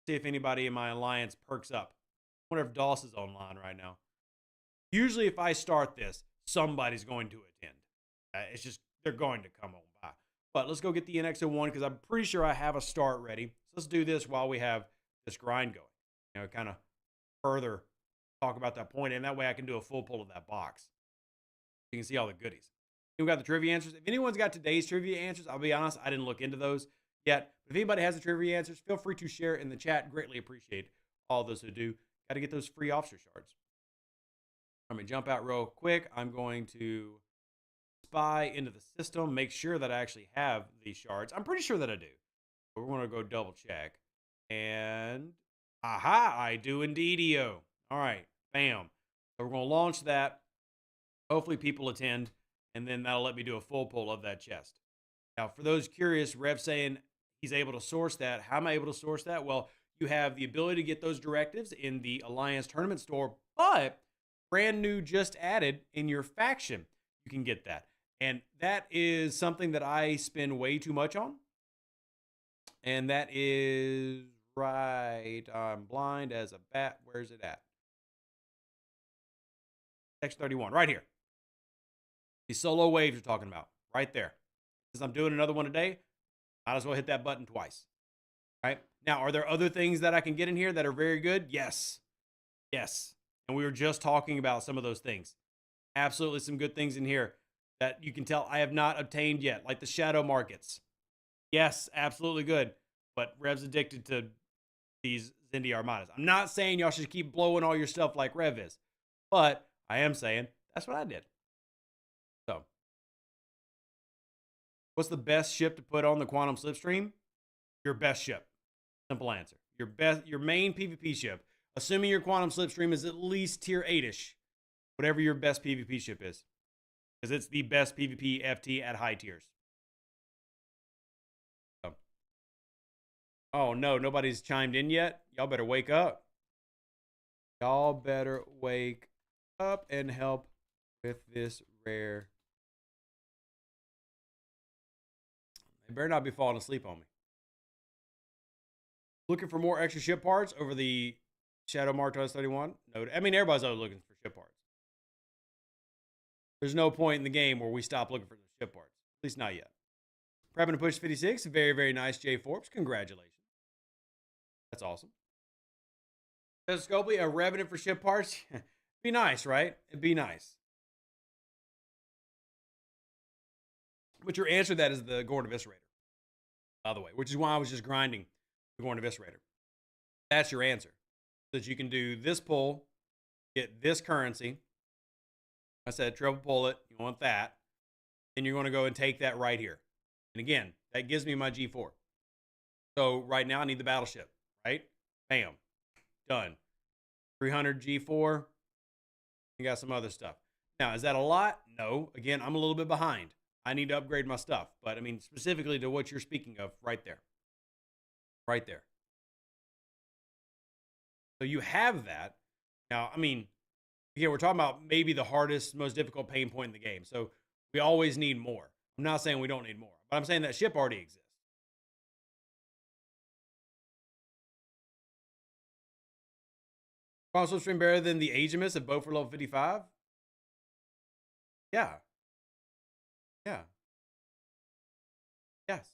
See if anybody in my alliance perks up. I wonder if Doss is online right now. Usually if I start this, somebody's going to attend. It's just, they're going to come on by. But let's go get the NX-01 because I'm pretty sure I have a start ready. So let's do this while we have this grind going. Kind of further talk about that point, and that way I can do a full pull of that box. You can see all the goodies. We got the trivia answers. If anyone's got today's trivia answers, I'll be honest, I didn't look into those yet. But if anybody has the trivia answers, feel free to share in the chat. Greatly appreciate all those who do. Got to get those free officer shards. I'm going to jump out real quick. I'm going to spy into the system, make sure that I actually have these shards. I'm pretty sure that I do. But we're going to go double check. And, aha, I do indeed, EO. All right, bam. So we're going to launch that. Hopefully people attend, and then that'll let me do a full pull of that chest. Now, for those curious, Rev saying he's able to source that. How am I able to source that? Well, you have the ability to get those directives in the Alliance Tournament store, but brand new, just added in your faction, you can get that. And that is something that I spend way too much on. And that is right. I'm blind as a bat. Where's it at? Text 31, right here. These solo waves you're talking about, right there. Since I'm doing another one today, might as well hit that button twice. Right? Now, are there other things that I can get in here that are very good? Yes. Yes. And we were just talking about some of those things. Absolutely some good things in here that you can tell I have not obtained yet, like the shadow markets. Yes, absolutely good. But Rev's addicted to these Zindi armadas. I'm not saying y'all should keep blowing all your stuff like Rev is, but I am saying that's what I did. So, what's the best ship to put on the Quantum Slipstream? Your best ship. Simple answer. Your main PvP ship. Assuming your Quantum Slipstream is at least tier 8-ish. Whatever your best PvP ship is. Because it's the best PvP FT at high tiers. So. Oh no, nobody's chimed in yet. Y'all better wake up. Y'all better wake up and help with this rare. They better not be falling asleep on me. Looking for more extra ship parts over the Shadow Mark 31? No, I mean, everybody's always looking for ship parts. There's no point in the game where we stop looking for the ship parts. At least not yet. Prepping to push 56. Very, very nice, Jay Forbes. Congratulations. That's awesome. Scopely, a revenue for ship parts? Be nice, right? It'd be nice. But your answer to that is the Gorn Eviscerator, by the way, which is why I was just grinding the Gorn Eviscerator. That's your answer. So that you can do this pull, get this currency. I said triple pull it. You want that. And you're going to go and take that right here. And again, that gives me my G4. So right now I need the battleship, right? Bam. Done. 300 G4. You got some other stuff. Now, is that a lot? No. Again, I'm a little bit behind. I need to upgrade my stuff. But, I mean, specifically to what you're speaking of, right there. Right there. So you have that. Now, I mean, again, we're talking about maybe the hardest, most difficult pain point in the game. So we always need more. I'm not saying we don't need more. But I'm saying that ship already exists. Console stream better than the Agimus at both for level 55? Yeah. Yeah. Yes.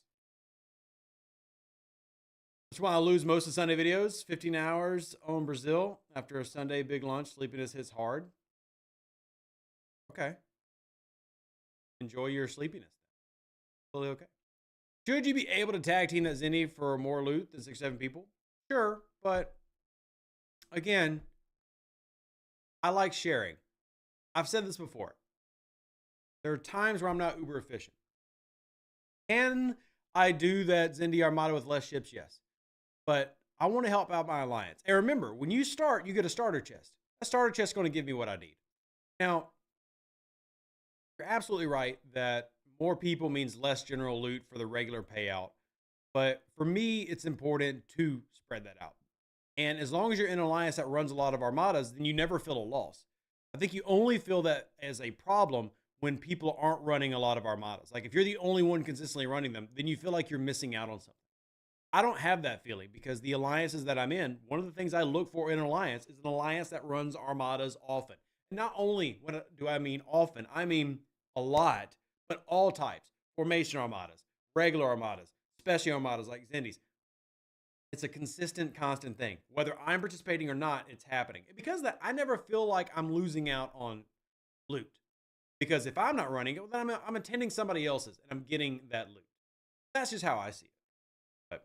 That's why I lose most of Sunday videos. 15 hours on Brazil after a Sunday big lunch. Sleepiness hits hard. Okay. Enjoy your sleepiness. Totally okay. Should you be able to tag team that Zindi for more loot than 6-7 people? Sure, but again, I like sharing. I've said this before. There are times where I'm not uber efficient. Can I do that Zindi Armada with less ships? Yes. But I want to help out my alliance. And remember, when you start, you get a starter chest. A starter chest is going to give me what I need. Now, you're absolutely right that more people means less general loot for the regular payout. But for me, it's important to spread that out. And as long as you're in an alliance that runs a lot of armadas, then you never feel a loss. I think you only feel that as a problem when people aren't running a lot of armadas. Like if you're the only one consistently running them, then you feel like you're missing out on something. I don't have that feeling because the alliances that I'm in, one of the things I look for in an alliance is an alliance that runs armadas often. And not only do I mean often, I mean a lot, but all types. Formation armadas, regular armadas, special armadas like Zindi's. It's a consistent, constant thing. Whether I'm participating or not, it's happening. And because of that, I never feel like I'm losing out on loot. Because if I'm not running it, then I'm attending somebody else's and I'm getting that loot. That's just how I see it. But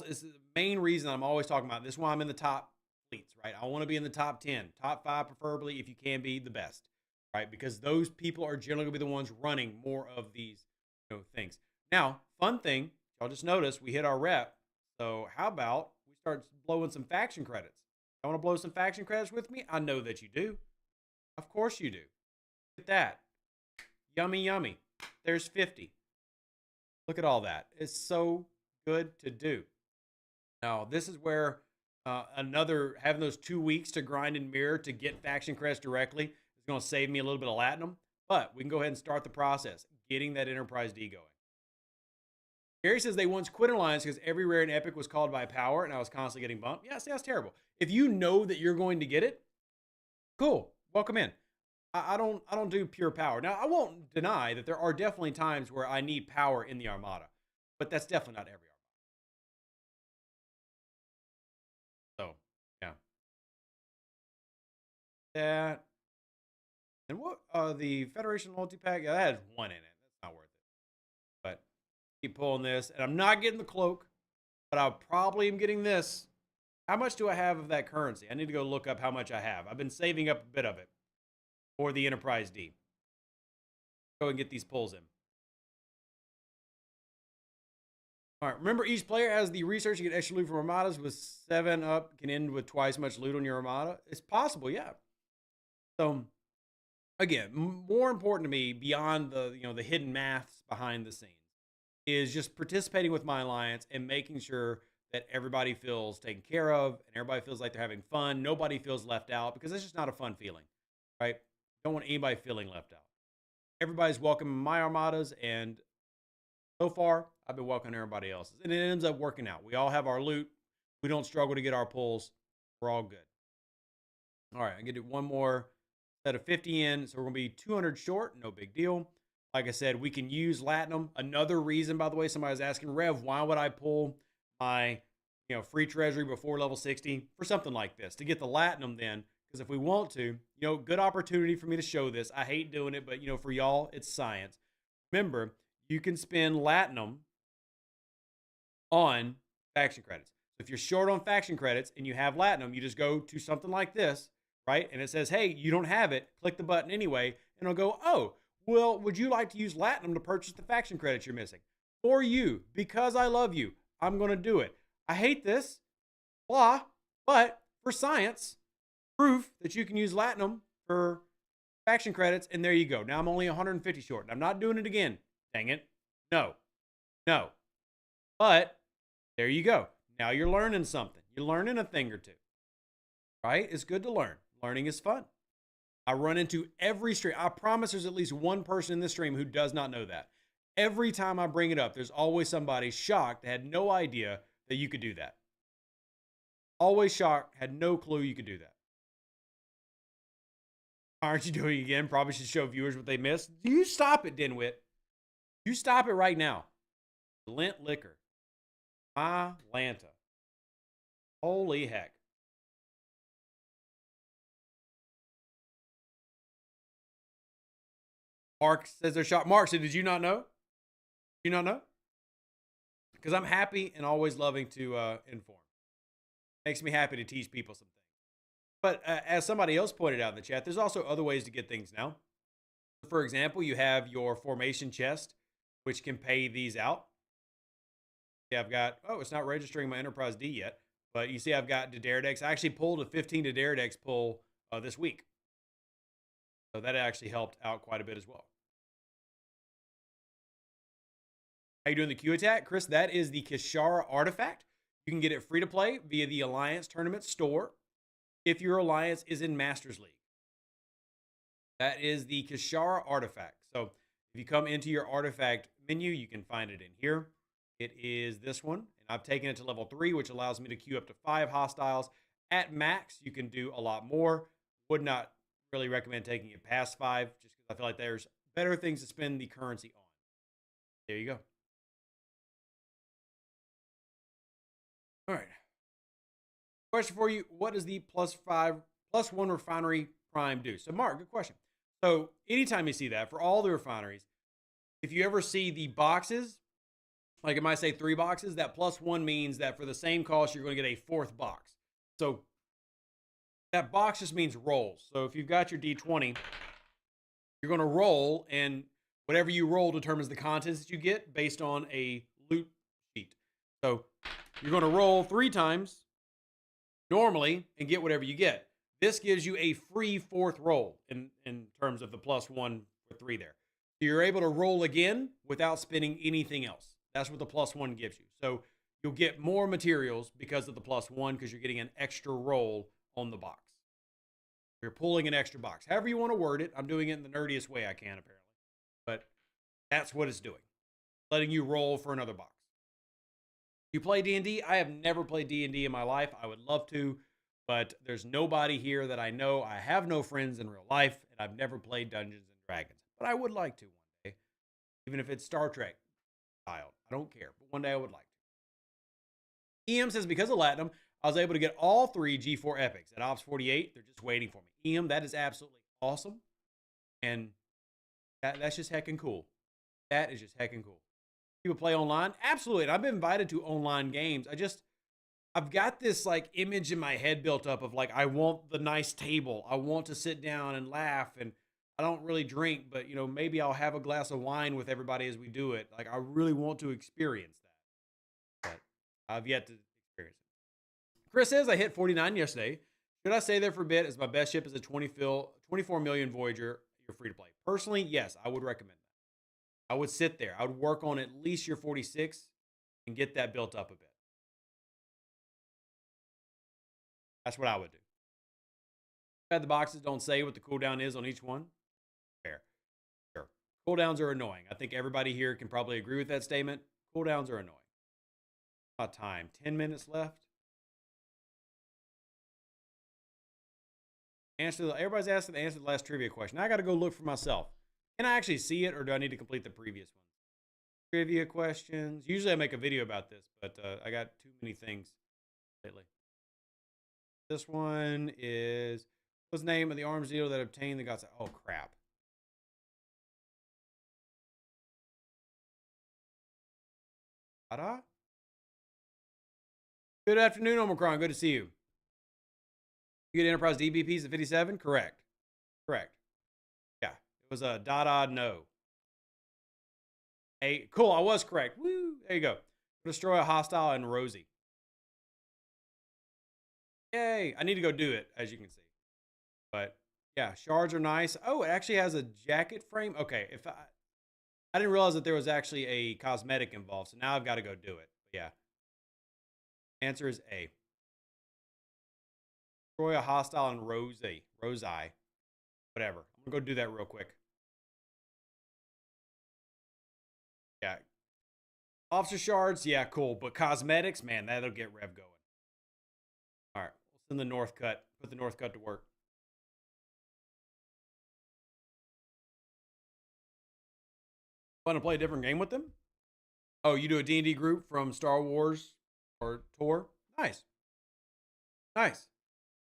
it's the main reason I'm always talking about. This is why I'm in the top fleets, right? I want to be in the top 10, top 5 preferably, if you can be the best, right? Because those people are generally going to be the ones running more of these things. Now, fun thing, y'all just noticed we hit our rep. So how about we start blowing some faction credits? I want to blow some faction credits with me? I know that you do. Of course you do. at that. Yummy, yummy. There's 50. Look at all that. It's so good to do. Now, this is where having those 2 weeks to grind and mirror to get faction credits directly is going to save me a little bit of latinum. But we can go ahead and start the process, getting that Enterprise D going. Gary says they once quit an alliance because every rare and epic was called by power, and I was constantly getting bumped. Yeah, see, that's terrible. If you know that you're going to get it, cool. Welcome in. I don't do pure power. Now, I won't deny that there are definitely times where I need power in the Armada, but that's definitely not every Armada. So, yeah. That. And what, the Federation Loyalty Pack? Yeah, that has 1 in it. That's not worth it. But keep pulling this, and I'm not getting the cloak, but I probably am getting this. How much do I have of that currency? I need to go look up how much I have. I've been saving up a bit of it for the Enterprise D. Go and get these pulls in. All right, remember each player has the research to get extra loot from Armadas with 7 up, can end with twice much loot on your Armada. It's possible, yeah. So, again, more important to me beyond the hidden maths behind the scenes is just participating with my alliance and making sure that everybody feels taken care of and everybody feels like they're having fun. Nobody feels left out, because it's just not a fun feeling, right? Don't want anybody feeling left out. Everybody's welcome in my Armadas, and so far, I've been welcoming everybody else's. And it ends up working out. We all have our loot. We don't struggle to get our pulls. We're all good. All right, I'm going to do one more set of 50 in, so we're going to be 200 short. No big deal. Like I said, we can use Latinum. Another reason, by the way, somebody was asking, Rev, why would I pull my free treasury before level 60 for something like this? To get the Latinum then, because if we want to, good opportunity for me to show this. I hate doing it, but, for y'all, it's science. Remember, you can spend Latinum on faction credits. So if you're short on faction credits and you have Latinum, you just go to something like this, right? And it says, hey, you don't have it. Click the button anyway, and it'll go, oh, well, would you like to use Latinum to purchase the faction credits you're missing? For you, because I love you, I'm going to do it. I hate this, blah, but for science, proof that you can use Latinum for faction credits, and there you go. Now I'm only 150 short, and I'm not doing it again. Dang it. No. But there you go. Now you're learning something. You're learning a thing or two, right? It's good to learn. Learning is fun. I run into every stream. I promise there's at least one person in this stream who does not know that. Every time I bring it up, there's always somebody shocked that had no idea that you could do that. Always shocked, had no clue you could do that. Aren't you doing it again? Probably should show viewers what they missed. You stop it, Dinwit. You stop it right now. Lint liquor. My Lanta. Holy heck. Mark says they're shot. Mark said, did you not know? You not know? Because I'm happy and always loving to inform. Makes me happy to teach people some things. But as somebody else pointed out in the chat, there's also other ways to get things now. For example, you have your formation chest, which can pay these out. Yeah, I've got, it's not registering my Enterprise D yet, but you see I've got Directives. I actually pulled a 15 Directives pull this week. So that actually helped out quite a bit as well. How you doing the Q attack? Chris, that is the Kishara artifact. You can get it free to play via the Alliance Tournament store if your Alliance is in Masters League. That is the Kishara artifact. So if you come into your artifact menu, you can find it in here. It is this one, and I've taken it to level 3, which allows me to queue up to 5 hostiles. At max, you can do a lot more. Would not really recommend taking it past 5, just because I feel like there's better things to spend the currency on. There you go. All right. Question for you. What does the +1 refinery prime do? So, Mark, good question. So, anytime you see that, for all the refineries, if you ever see the boxes, like it might say 3 boxes, that +1 means that for the same cost, you're going to get a 4th box. So, that box just means rolls. So, if you've got your D20, you're going to roll, and whatever you roll determines the contents that you get based on a loot sheet. So, you're going to roll 3 times normally and get whatever you get. This gives you a free 4th roll in terms of the +1 for 3 there. So you're able to roll again without spending anything else. That's what the +1 gives you. So you'll get more materials because of the +1 because you're getting an extra roll on the box. You're pulling an extra box. However you want to word it. I'm doing it in the nerdiest way I can, apparently. But that's what it's doing. Letting you roll for another box. You play D&D? I have never played D&D in my life. I would love to, but there's nobody here that I know. I have no friends in real life, and I've never played Dungeons and Dragons. But I would like to one day, even if it's Star Trek style. I don't care, but one day I would like to. EM says, because of Latinum, I was able to get all 3 G4 epics at Ops 48. They're just waiting for me. EM, that is absolutely awesome. And that's just heckin' cool. That is just heckin' cool. People play online? Absolutely. And I've been invited to online games. I've got this like image in my head built up of like, I want the nice table. I want to sit down and laugh. And I don't really drink, but you know, maybe I'll have a glass of wine with everybody as we do it. Like, I really want to experience that. But I've yet to experience it. Chris says, I hit 49 yesterday. Should I stay there for a bit as my best ship is a 24 million Voyager? You're free to play. Personally, yes, I would recommend that. I would sit there. I would work on at least your 46 and get that built up a bit. That's what I would do. The boxes don't say what the cooldown is on each one. Fair. Sure. Cooldowns are annoying. I think everybody here can probably agree with that statement. Cooldowns are annoying. About time. 10 minutes left. Everybody's asking the answer to the last trivia question. Now I got to go look for myself. Can I actually see it, or do I need to complete the previous one? Trivia questions. Usually I make a video about this, but I got too many things lately. This one is, what's the name of the arms dealer that obtained the gods? Oh, crap. Ta-da? Good afternoon, Omicron. Good to see you. You get Enterprise DBPs at 57? Correct. Correct. Yeah. It was a Dada no. Hey, cool. I was correct. Woo. There you go. Destroy a hostile and Rosie. Yay. I need to go do it, as you can see. But yeah, shards are nice. Oh, it actually has a jacket frame. Okay. I didn't realize that there was actually a cosmetic involved. So now I've got to go do it. But yeah. Answer is A. Destroy a hostile and Rosie. Whatever. I'm going to go do that real quick. Yeah. Officer shards, yeah, cool. But cosmetics, man, that'll get Rev going. All right. We'll send the North Cut. Put the North Cut to work. Want to play a different game with them? Oh, you do a D&D group from Star Wars or Tor? Nice. Nice.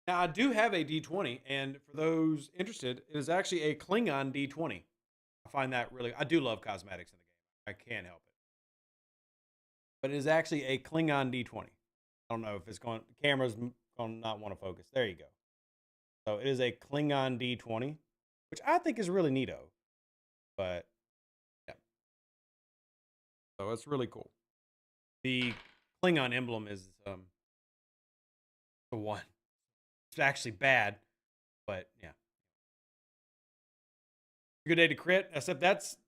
Now, I do have a D20, and for those interested, it is actually a Klingon D20. I find that really, I do love cosmetics in the game. I can't help it. But it is actually a Klingon D20. I don't know if it's going, the camera's going to not want to focus. There you go. So it is a Klingon D20, which I think is really neato. But, yeah. So it's really cool. The Klingon emblem is the one. It's actually bad, but yeah. Good day to crit, except that's,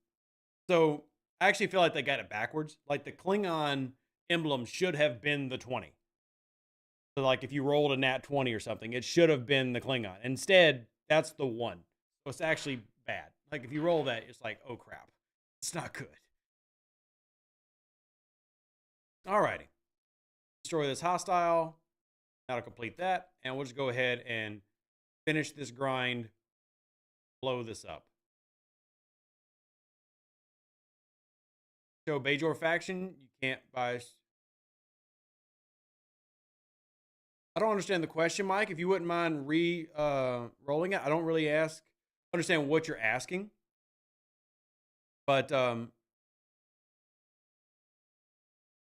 so I actually feel like they got it backwards. Like the Klingon emblem should have been the 20. So like if you rolled a nat 20 or something, it should have been the Klingon. Instead, that's the 1. So it's actually bad. Like if you roll that, it's like, oh crap. It's not good. Alrighty. Destroy this hostile. That'll complete that. And we'll just go ahead and finish this grind. Blow this up. So Bajor faction, you can't buy. I don't understand the question, Mike. If you wouldn't mind rolling it. I don't really understand what you're asking. But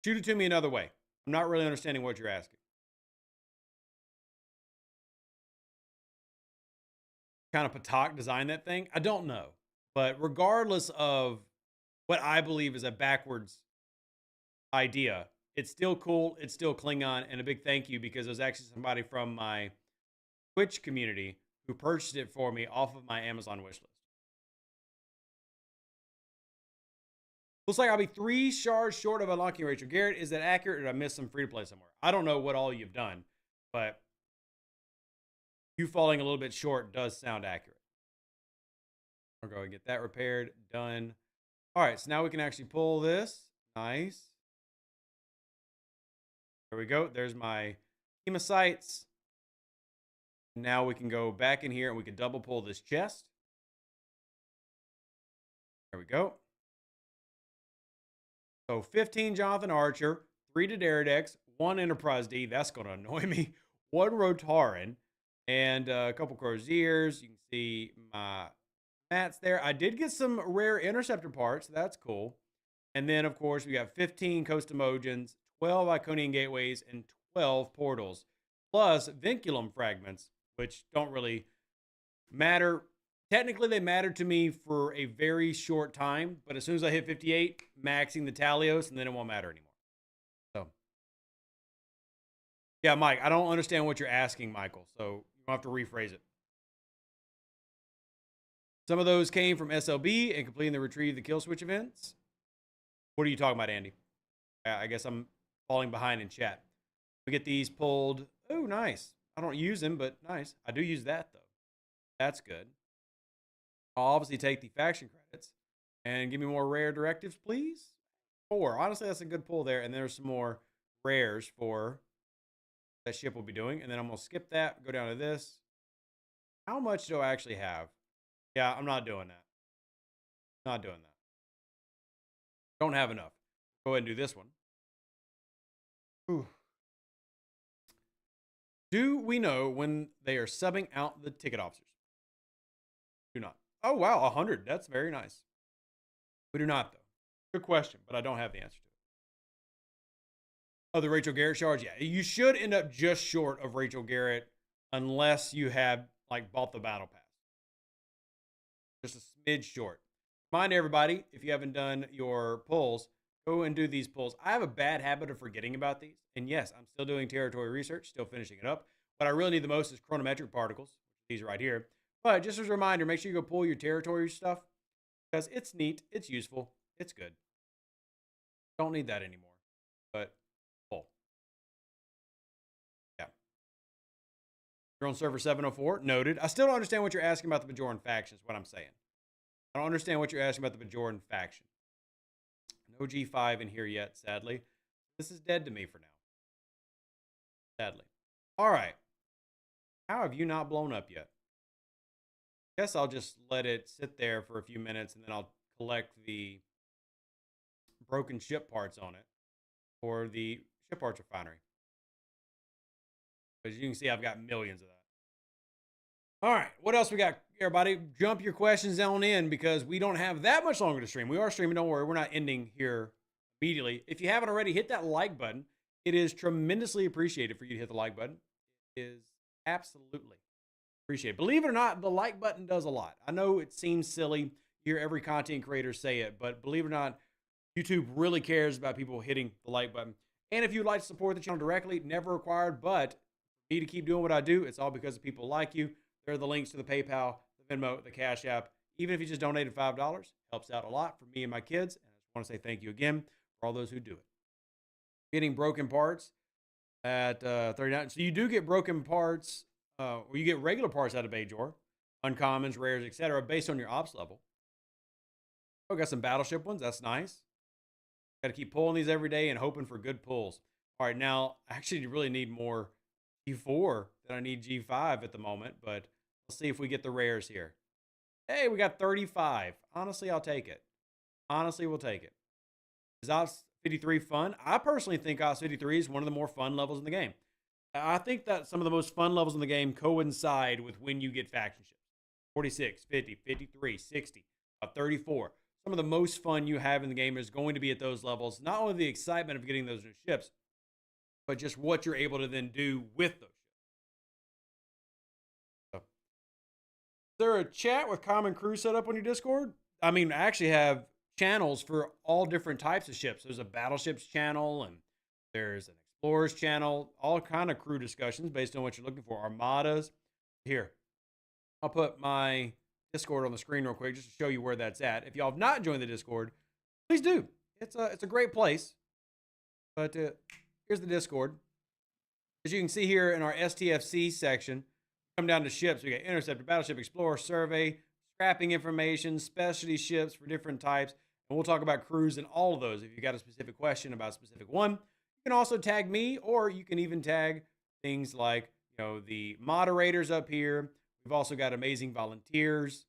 shoot it to me another way. I'm not really understanding what you're asking. Kind of Patak designed that thing? I don't know. But regardless of what I believe is a backwards idea, it's still cool. It's still Klingon. And a big thank you because there's actually somebody from my Twitch community who purchased it for me off of my Amazon wishlist. Looks like I'll be 3 shards short of unlocking Rachel Garrett. Is that accurate, or did I miss some free to play somewhere? I don't know what all you've done, but you falling a little bit short does sound accurate. I'll go and get that repaired. Done. All right, so now we can actually pull this. Nice. There we go. There's my hemocytes. Now we can go back in here and we can double pull this chest. There we go. So 15 Jonathan Archer, 3 to Directives, 1 Enterprise D. That's going to annoy me. 1 Rotaran, and a couple Croziers. You can see my mats there. I did get some rare interceptor parts. That's cool. And then, of course, we got 15 Coastamogins, 12 Iconian gateways, and 12 portals, plus vinculum fragments, which don't really matter. Technically, they matter to me for a very short time, but as soon as I hit 58, maxing the Talios, and then it won't matter anymore. So, yeah, Mike, I don't understand what you're asking, Michael, so you have to rephrase it. Some of those came from SLB and completing the Retrieve the Kill Switch events. What are you talking about, Andy? I guess I'm falling behind in chat. We get these pulled. Oh, nice. I don't use them, but nice. I do use that, though. That's good. I'll obviously take the faction credits and give me more rare directives, please. 4. Honestly, that's a good pull there. And there's some more rares for that ship will be doing. And then I'm going to skip that, go down to this. How much do I actually have? Yeah, I'm not doing that. Not doing that. Don't have enough. Go ahead and do this one. Ooh. Do we know when they are subbing out the ticket officers? Do not. Oh, wow, 100. That's very nice. We do not, though. Good question, but I don't have the answer to it. Oh, the Rachel Garrett shards? Yeah, you should end up just short of Rachel Garrett unless you have, like, bought the battle pass. Just a smidge short. Remind everybody, if you haven't done your pulls, go and do these pulls. I have a bad habit of forgetting about these. And yes, I'm still doing territory research, still finishing it up. What I really need the most is chronometric particles. These right here. But just as a reminder, make sure you go pull your territory stuff because it's neat, it's useful, it's good. Don't need that anymore, but pull. Yeah. You're on server 704, noted. I still don't understand what you're asking about the Bajoran faction is what I'm saying. I don't understand what you're asking about the Bajoran faction. No G5 in here yet, sadly. This is dead to me for now. Sadly. All right. How have you not blown up yet? Guess I'll just let it sit there for a few minutes and then I'll collect the broken ship parts on it for the ship parts refinery. As you can see, I've got millions of that. All right, what else we got, everybody? Jump your questions on in because we don't have that much longer to stream. We are streaming, don't worry. We're not ending here immediately. If you haven't already, hit that like button. It is tremendously appreciated for you to hit the like button. It is absolutely appreciate it. Believe it or not, the like button does a lot. I know it seems silly. You hear every content creator say it, but believe it or not, YouTube really cares about people hitting the like button. And if you'd like to support the channel directly, never required, but for me to keep doing what I do, it's all because of people like you. There are the links to the PayPal, the Venmo, the Cash App. Even if you just donated $5, helps out a lot for me and my kids. And I just want to say thank you again for all those who do it. Getting broken parts at 39. So you do get broken parts. Or you get regular parts out of Bajor, uncommons, rares, etc., based on your ops level. Oh, got some battleship ones. That's nice. Got to keep pulling these every day and hoping for good pulls. All right, now I actually really need more G4 than I need G5 at the moment, but let's see if we get the rares here. Hey, we got 35. Honestly, I'll take it. Honestly, we'll take it. Is Ops 53 fun? I personally think Ops 53 is one of the more fun levels in the game. I think that some of the most fun levels in the game coincide with when you get faction ships. 46, 50, 53, 60, 34. Some of the most fun you have in the game is going to be at those levels. Not only the excitement of getting those new ships, but just what you're able to then do with those ships. So, is there a chat with common crew set up on your Discord? I mean, I actually have channels for all different types of ships. There's a battleships channel and there's an explorers channel, all kind of crew discussions based on what you're looking for. Armadas. Here, I'll put my Discord on the screen real quick just to show you where that's at. If y'all have not joined the Discord, please do. It's a great place. But here's the Discord. As you can see here in our STFC section, come down to ships. We got interceptor, battleship, explorer, survey, scrapping information, specialty ships for different types. And we'll talk about crews and all of those. If you got a specific question about a specific one, you can also tag me, or you can even tag things like, the moderators up here. We've also got amazing volunteers.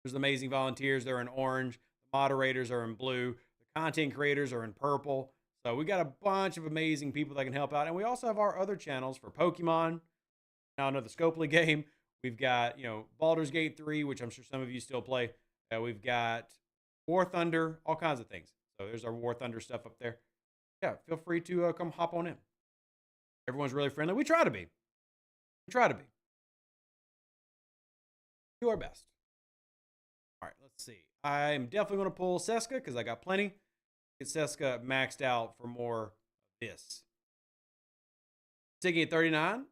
There's amazing volunteers. They're in orange. The moderators are in blue. The content creators are in purple. So we got a bunch of amazing people that can help out. And we also have our other channels for Pokemon. Now another Scopely game. We've got, Baldur's Gate 3, which I'm sure some of you still play. We've got War Thunder, all kinds of things. So there's our War Thunder stuff up there. Yeah, feel free to come hop on in. Everyone's really friendly. We try to be. Do our best. All right, let's see. I'm definitely going to pull Seska because I got plenty. Get Seska maxed out for more of this. Taking at 39.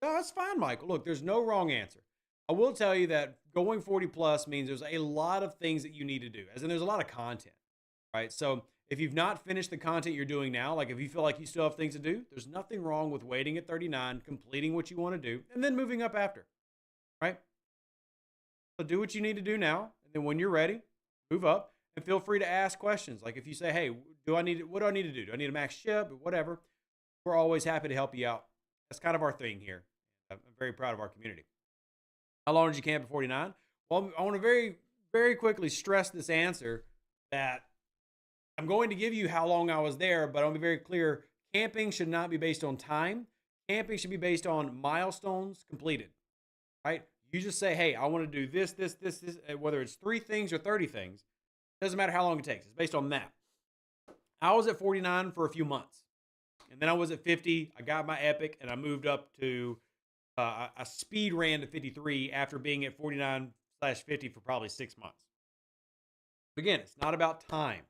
No, that's fine, Michael. Look, there's no wrong answer. I will tell you that going 40 plus means there's a lot of things that you need to do, as in there's a lot of content, right? So if you've not finished the content you're doing now, like if you feel like you still have things to do, there's nothing wrong with waiting at 39, completing what you want to do, and then moving up after, right? So do what you need to do now, and then when you're ready, move up, and feel free to ask questions. Like if you say, hey, what do I need to do? Do I need a max ship? Whatever. We're always happy to help you out. That's kind of our thing here. I'm very proud of our community. How long did you camp at 49? Well, I want to very, very quickly stress this answer that I'm going to give you how long I was there, but I want to be very clear. Camping should not be based on time. Camping should be based on milestones completed, right? You just say, hey, I want to do this, whether it's 3 things or 30 things. It doesn't matter how long it takes. It's based on that. I was at 49 for a few months. And then I was at 50. I got my epic, and I moved up to a speed ran to 53 after being at 49/50 for probably 6 months. But again, it's not about time.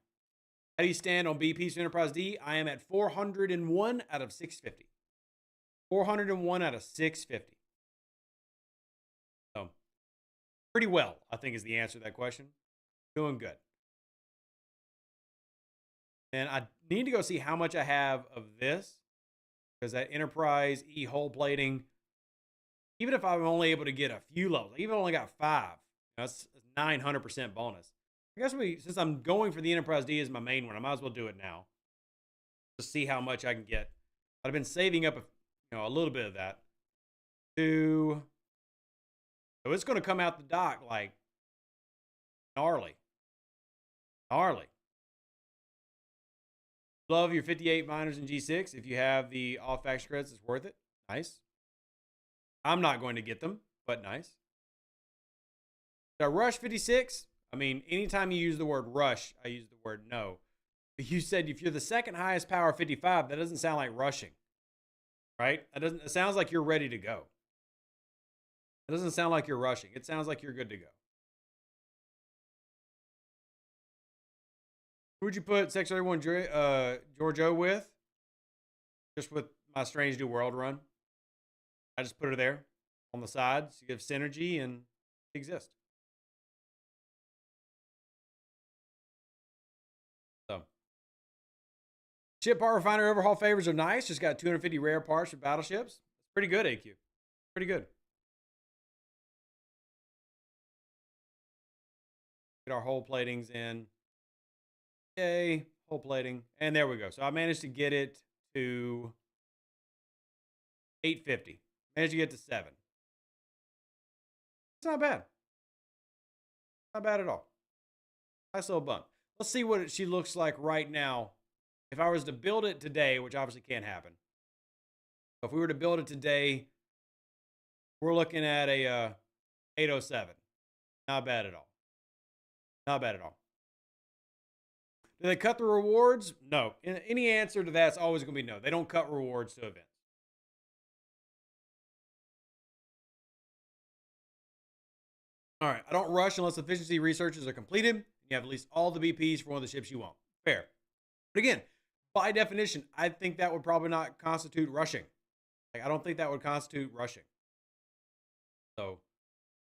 How do you stand on BPs for Enterprise D? I am at 401 out of 650. 401 out of 650. So, pretty well, I think is the answer to that question. Doing good. And I need to go see how much I have of this, because that Enterprise E hull plating, even if I'm only able to get a few levels, even if I only got 5, that's 900% bonus. I guess since I'm going for the Enterprise D as my main one, I might as well do it now. Just see how much I can get. I've been saving up a little bit of that so it's going to come out the dock like gnarly. Love your 58 miners in G6. If you have the off faction credits, it's worth it. Nice. I'm not going to get them, but nice. Did I rush 56? I mean, anytime you use the word rush, I use the word no. You said if you're the second highest power 55, that doesn't sound like rushing, right? It sounds like you're ready to go. It doesn't sound like you're rushing. It sounds like you're good to go. Who would you put Section 31 Giorgio with? Just with my Strange New World run. I just put her there on the sides. You have synergy and exist. So, ship part refinery overhaul favors are nice. Just got 250 rare parts for battleships. It's pretty good, AQ. Pretty good. Get our hull platings in. Yay, hull plating. And there we go. So I managed to get it to 850. Managed to get to 7. It's not bad. Not bad at all. Nice little bump. Let's see what she looks like right now. If I was to build it today, which obviously can't happen. If we were to build it today, we're looking at a 807. Not bad at all. Not bad at all. Do they cut the rewards? No. Any answer to that's always going to be no. They don't cut rewards to events. All right. I don't rush unless efficiency researches are completed. And you have at least all the BPs for one of the ships you want. Fair. But again, by definition, I think that would probably not constitute rushing. I don't think that would constitute rushing. So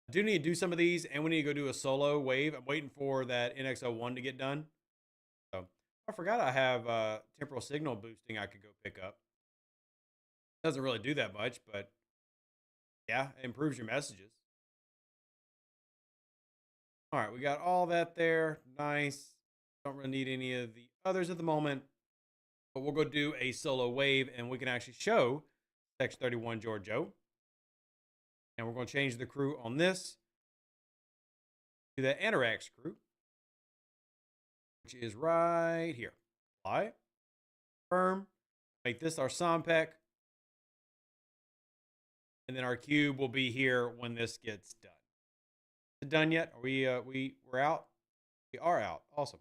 I do need to do some of these, and we need to go do a solo wave. I'm waiting for that NX-01 to get done. So I forgot I have temporal signal boosting I could go pick up. Doesn't really do that much, but yeah, it improves your messages. All right, we got all that there. Nice. Don't really need any of the others at the moment, but we'll go do a solo wave, and we can actually show Section 31 Giorgio. And we're going to change the crew on this to the Anorax crew, which is right here. Apply. Confirm. Make this our Sompec. And then our cube will be here when this gets done. Is it done yet? Are we're out? We are out. Awesome.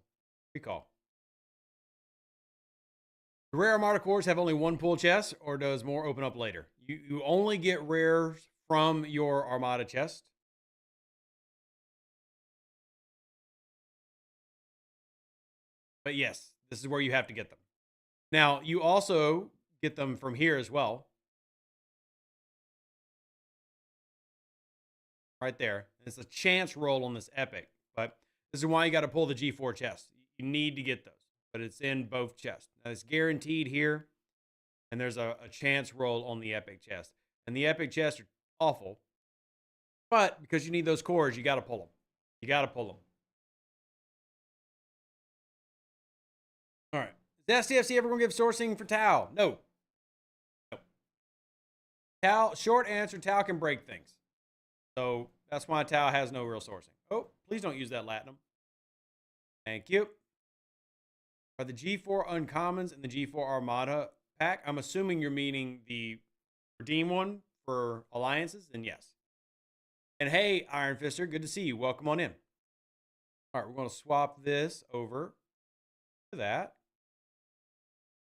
Recall. The rare Armada cores have only one pull chest, or does more open up later? You only get rares from your Armada chest. But yes, this is where you have to get them. Now, you also get them from here as well. Right there. It's a chance roll on this epic, but this is why you got to pull the G4 chest. You need to get those, but it's in both chests. Now, it's guaranteed here, and there's a chance roll on the epic chest. And the epic chests are awful, but because you need those cores, you got to pull them. You got to pull them. All right. Is STFC ever going to give sourcing for Tau? No. No. Tau, short answer, Tau can break things. So that's why Tau has no real sourcing. Oh, please don't use that Latinum. Thank you. Are the G4 uncommons and the G4 Armada pack? I'm assuming you're meaning the redeem one for alliances, and yes. And hey, Iron Fister, good to see you. Welcome on in. All right, we're going to swap this over to that.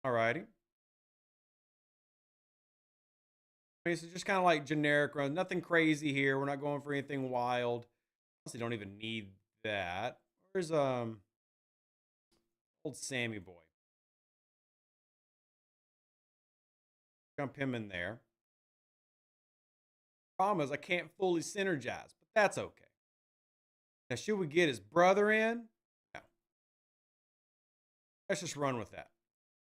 All righty. It's just kind of like generic runs. Nothing crazy here. We're not going for anything wild. Honestly, don't even need that. Where's old Sammy boy? Jump him in there. Problem is I can't fully synergize, but that's okay. Now, should we get his brother in? No. Let's just run with that.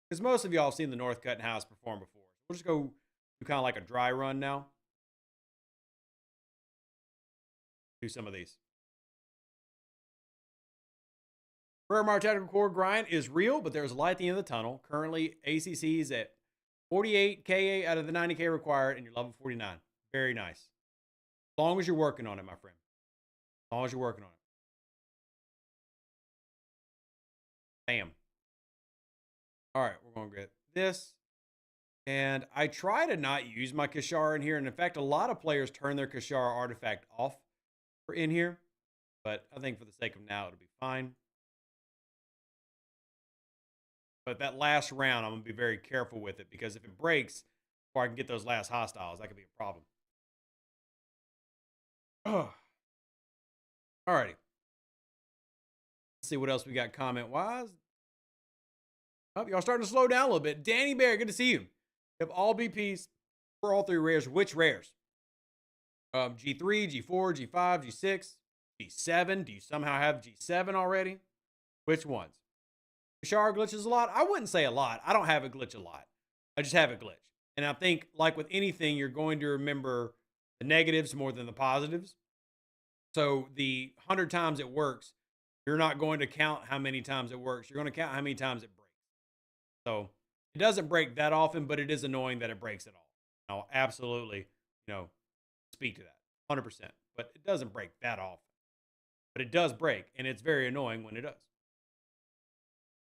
Because most of y'all have seen the North Cut House perform before. We'll just go do kind of like a dry run now. Do some of these. Rare Armada Tactical Core grind is real, but there's light at the end of the tunnel. Currently, ACC is at 48 KA out of the 90K required, and you're level 49. Very nice. As long as you're working on it, my friend. As long as you're working on it. Bam. All right, we're going to get this. And I try to not use my Kashar in here. And in fact, a lot of players turn their Kashar artifact off for in here. But I think for the sake of now, it'll be fine. But that last round, I'm going to be very careful with it. Because if it breaks before I can get those last hostiles, that could be a problem. All righty. Let's see what else we got comment-wise. Oh, y'all starting to slow down a little bit. Danny Bear, good to see you. You have all BPs for all three rares. Which rares? G3, G4, G5, G6, G7. Do you somehow have G7 already? Which ones? Kashar glitches a lot? I wouldn't say a lot. I don't have a glitch a lot. I just have a glitch. And I think, like with anything, you're going to remember the negatives more than the positives. So the 100 times it works, you're not going to count how many times it works. You're going to count how many times it breaks. So it doesn't break that often, but it is annoying that it breaks at all. I'll absolutely, speak to that 100%. But it doesn't break that often. But it does break, and it's very annoying when it does.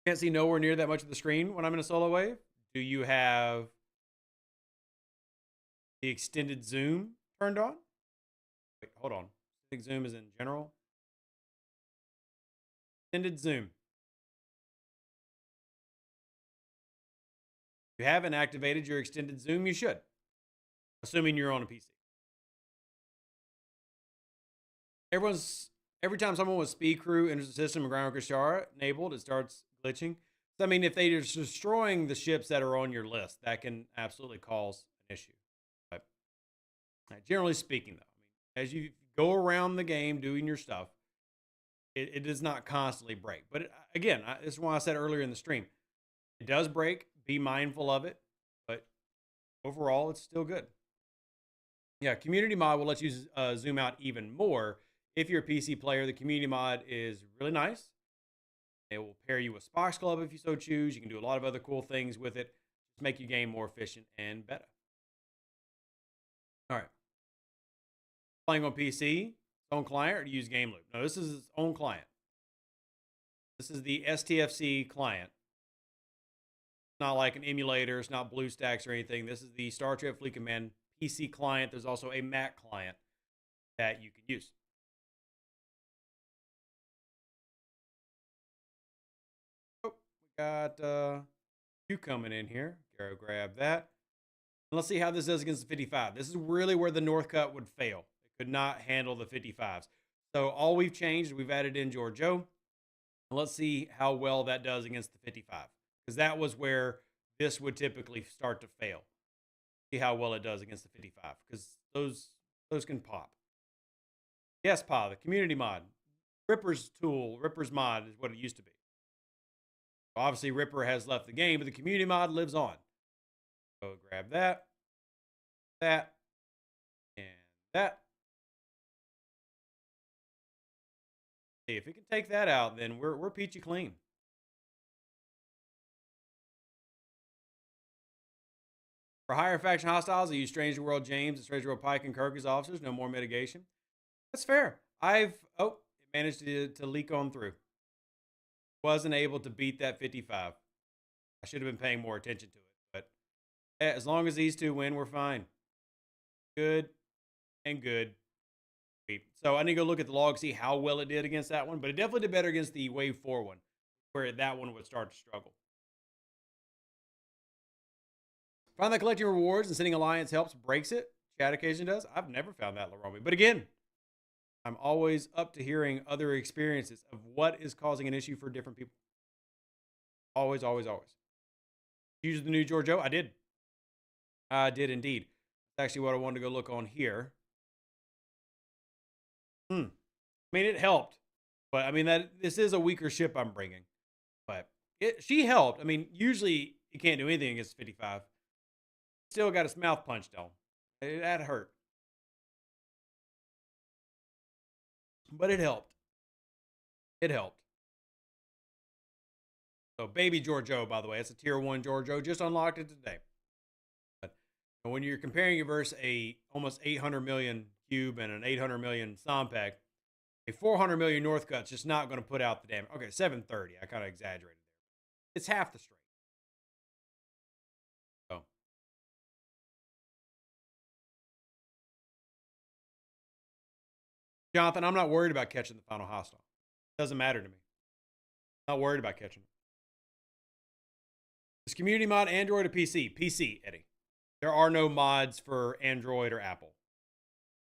Can't see nowhere near that much of the screen when I'm in a solo wave. Do you have the extended zoom turned on? Wait, hold on. I think zoom is in general. Extended zoom. If you haven't activated your extended zoom, you should. Assuming you're on a PC. Every time someone with speed crew enters the system and ground Kashara enabled, it starts glitching. So, I mean, if they're destroying the ships that are on your list, that can absolutely cause an issue. But generally speaking, though, as you go around the game doing your stuff, it does not constantly break. But again, this is why I said earlier in the stream, it does break. Be mindful of it. But overall, it's still good. Yeah, community mod will let you zoom out even more. If you're a PC player, the community mod is really nice. It will pair you with Spox Club if you so choose. You can do a lot of other cool things with it to make your game more efficient and better. All right. Playing on PC, own client, or to use Game Loop? No, this is its own client. This is the STFC client. It's not like an emulator. It's not BlueStacks or anything. This is the Star Trek Fleet Command PC client. There's also a Mac client that you can use. Oh, we got you coming in here. Go grab that. And let's see how this does against the 55. This is really where the North Cut would fail. It could not handle the 55s. So all we've changed, we've added in Giorgio. And let's see how well that does against the 55. Because that was where this would typically start to fail. See how well it does against the 55. Because those can pop. Yes, Pa, the community mod. Ripper's tool, Ripper's mod is what it used to be. Obviously, Ripper has left the game, but the community mod lives on. Go grab that, and that. See, if we can take that out, then we're peachy clean. For higher faction hostiles, I use Stranger World James and Stranger World Pike and Kirk as officers. No more mitigation. That's fair. It managed to leak on through. Wasn't able to beat that 55. I should have been paying more attention to it. But as long as these two win, we're fine. Good and good. So I need to go look at the log, see how well it did against that one. But it definitely did better against the Wave 4 one, where that one would start to struggle. Find that collecting rewards and sending alliance helps breaks it. Chat occasion does. I've never found that, Laromi. But again, I'm always up to hearing other experiences of what is causing an issue for different people. Always, always, always. Use the new Giorgio? I did. I did indeed. That's actually what I wanted to go look on here. I mean, it helped. But, I mean, this is a weaker ship I'm bringing. But she helped. I mean, usually you can't do anything against 55. Still got its mouth punched on. That hurt. But it helped. It helped. So, baby Giorgio, by the way, it's a tier 1 Giorgio. Just unlocked it today. But when you're comparing it versus a almost 800 million cube and an 800 million Sompek, a 400 million Northcut's just not going to put out the damage. Okay, 730. I kind of exaggerated there. It's half the strength. So. Jonathan, I'm not worried about catching the final hostile. Doesn't matter to me. Not worried about catching it. Is community mod Android or PC? PC, Eddie. There are no mods for Android or Apple.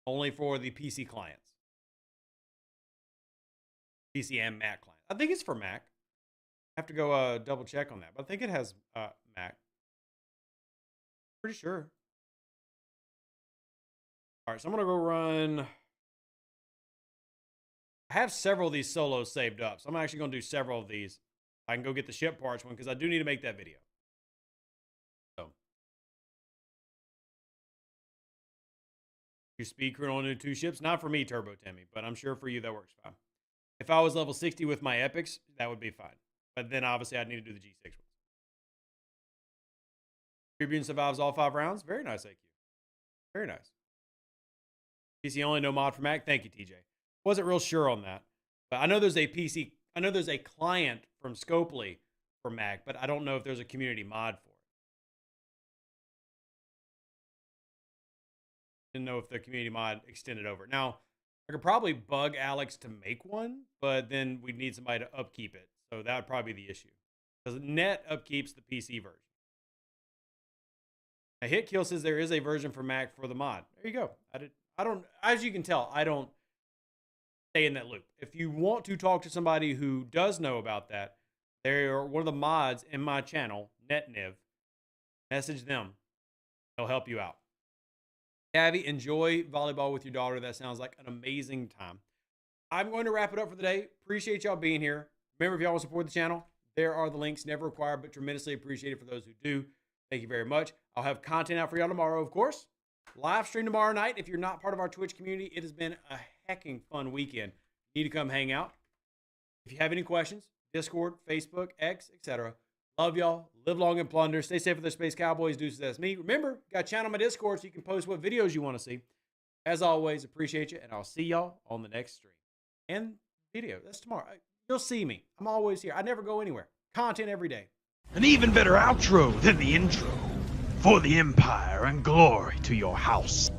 Only for the PC clients. PC and Mac client. I think it's for Mac. I have to go double check on that. But I think it has Mac. Pretty sure. All right, so I'm going to go run. I have several of these solos saved up. So I'm actually going to do several of these. I can go get the ship parts one because I do need to make that video. So. You speed crew on 2 ships. Not for me, Turbo Timmy, but I'm sure for you that works fine. If I was level 60 with my epics, that would be fine. But then obviously I'd need to do the G6 ones. Tribune survives all 5 rounds. Very nice, AQ. Very nice. PC only, no mod for Mac. Thank you, TJ. Wasn't real sure on that. But I know there's a PC. I know there's a client from Scopely for Mac, but I don't know if there's a community mod for it. Didn't know if the community mod extended over. Now, I could probably bug Alex to make one, but then we'd need somebody to upkeep it. So that would probably be the issue. Because net upkeeps the PC version. A hit kill says there is a version for Mac for the mod. There you go. I don't, as you can tell, I don't stay in that loop. If you want to talk to somebody who does know about that, they're one of the mods in my channel, NetNiv. Message them. They'll help you out. Gabby, enjoy volleyball with your daughter. That sounds like an amazing time. I'm going to wrap it up for the day. Appreciate y'all being here. Remember, if y'all want to support the channel, there are the links. Never required, but tremendously appreciated for those who do. Thank you very much. I'll have content out for y'all tomorrow, of course. Live stream tomorrow night. If you're not part of our Twitch community, it has been a hecking fun weekend. You need to come hang out. If you have any questions, Discord, Facebook, X, etc. Love y'all. Live long and plunder. Stay safe with the Space Cowboys. Deuces, that's me. Remember, got a channel on my Discord so you can post what videos you want to see. As always, appreciate you, and I'll see y'all on the next stream and video. That's tomorrow. You'll see me. I'm always here. I never go anywhere. Content every day. An even better outro than the intro. For the Empire and glory to your house.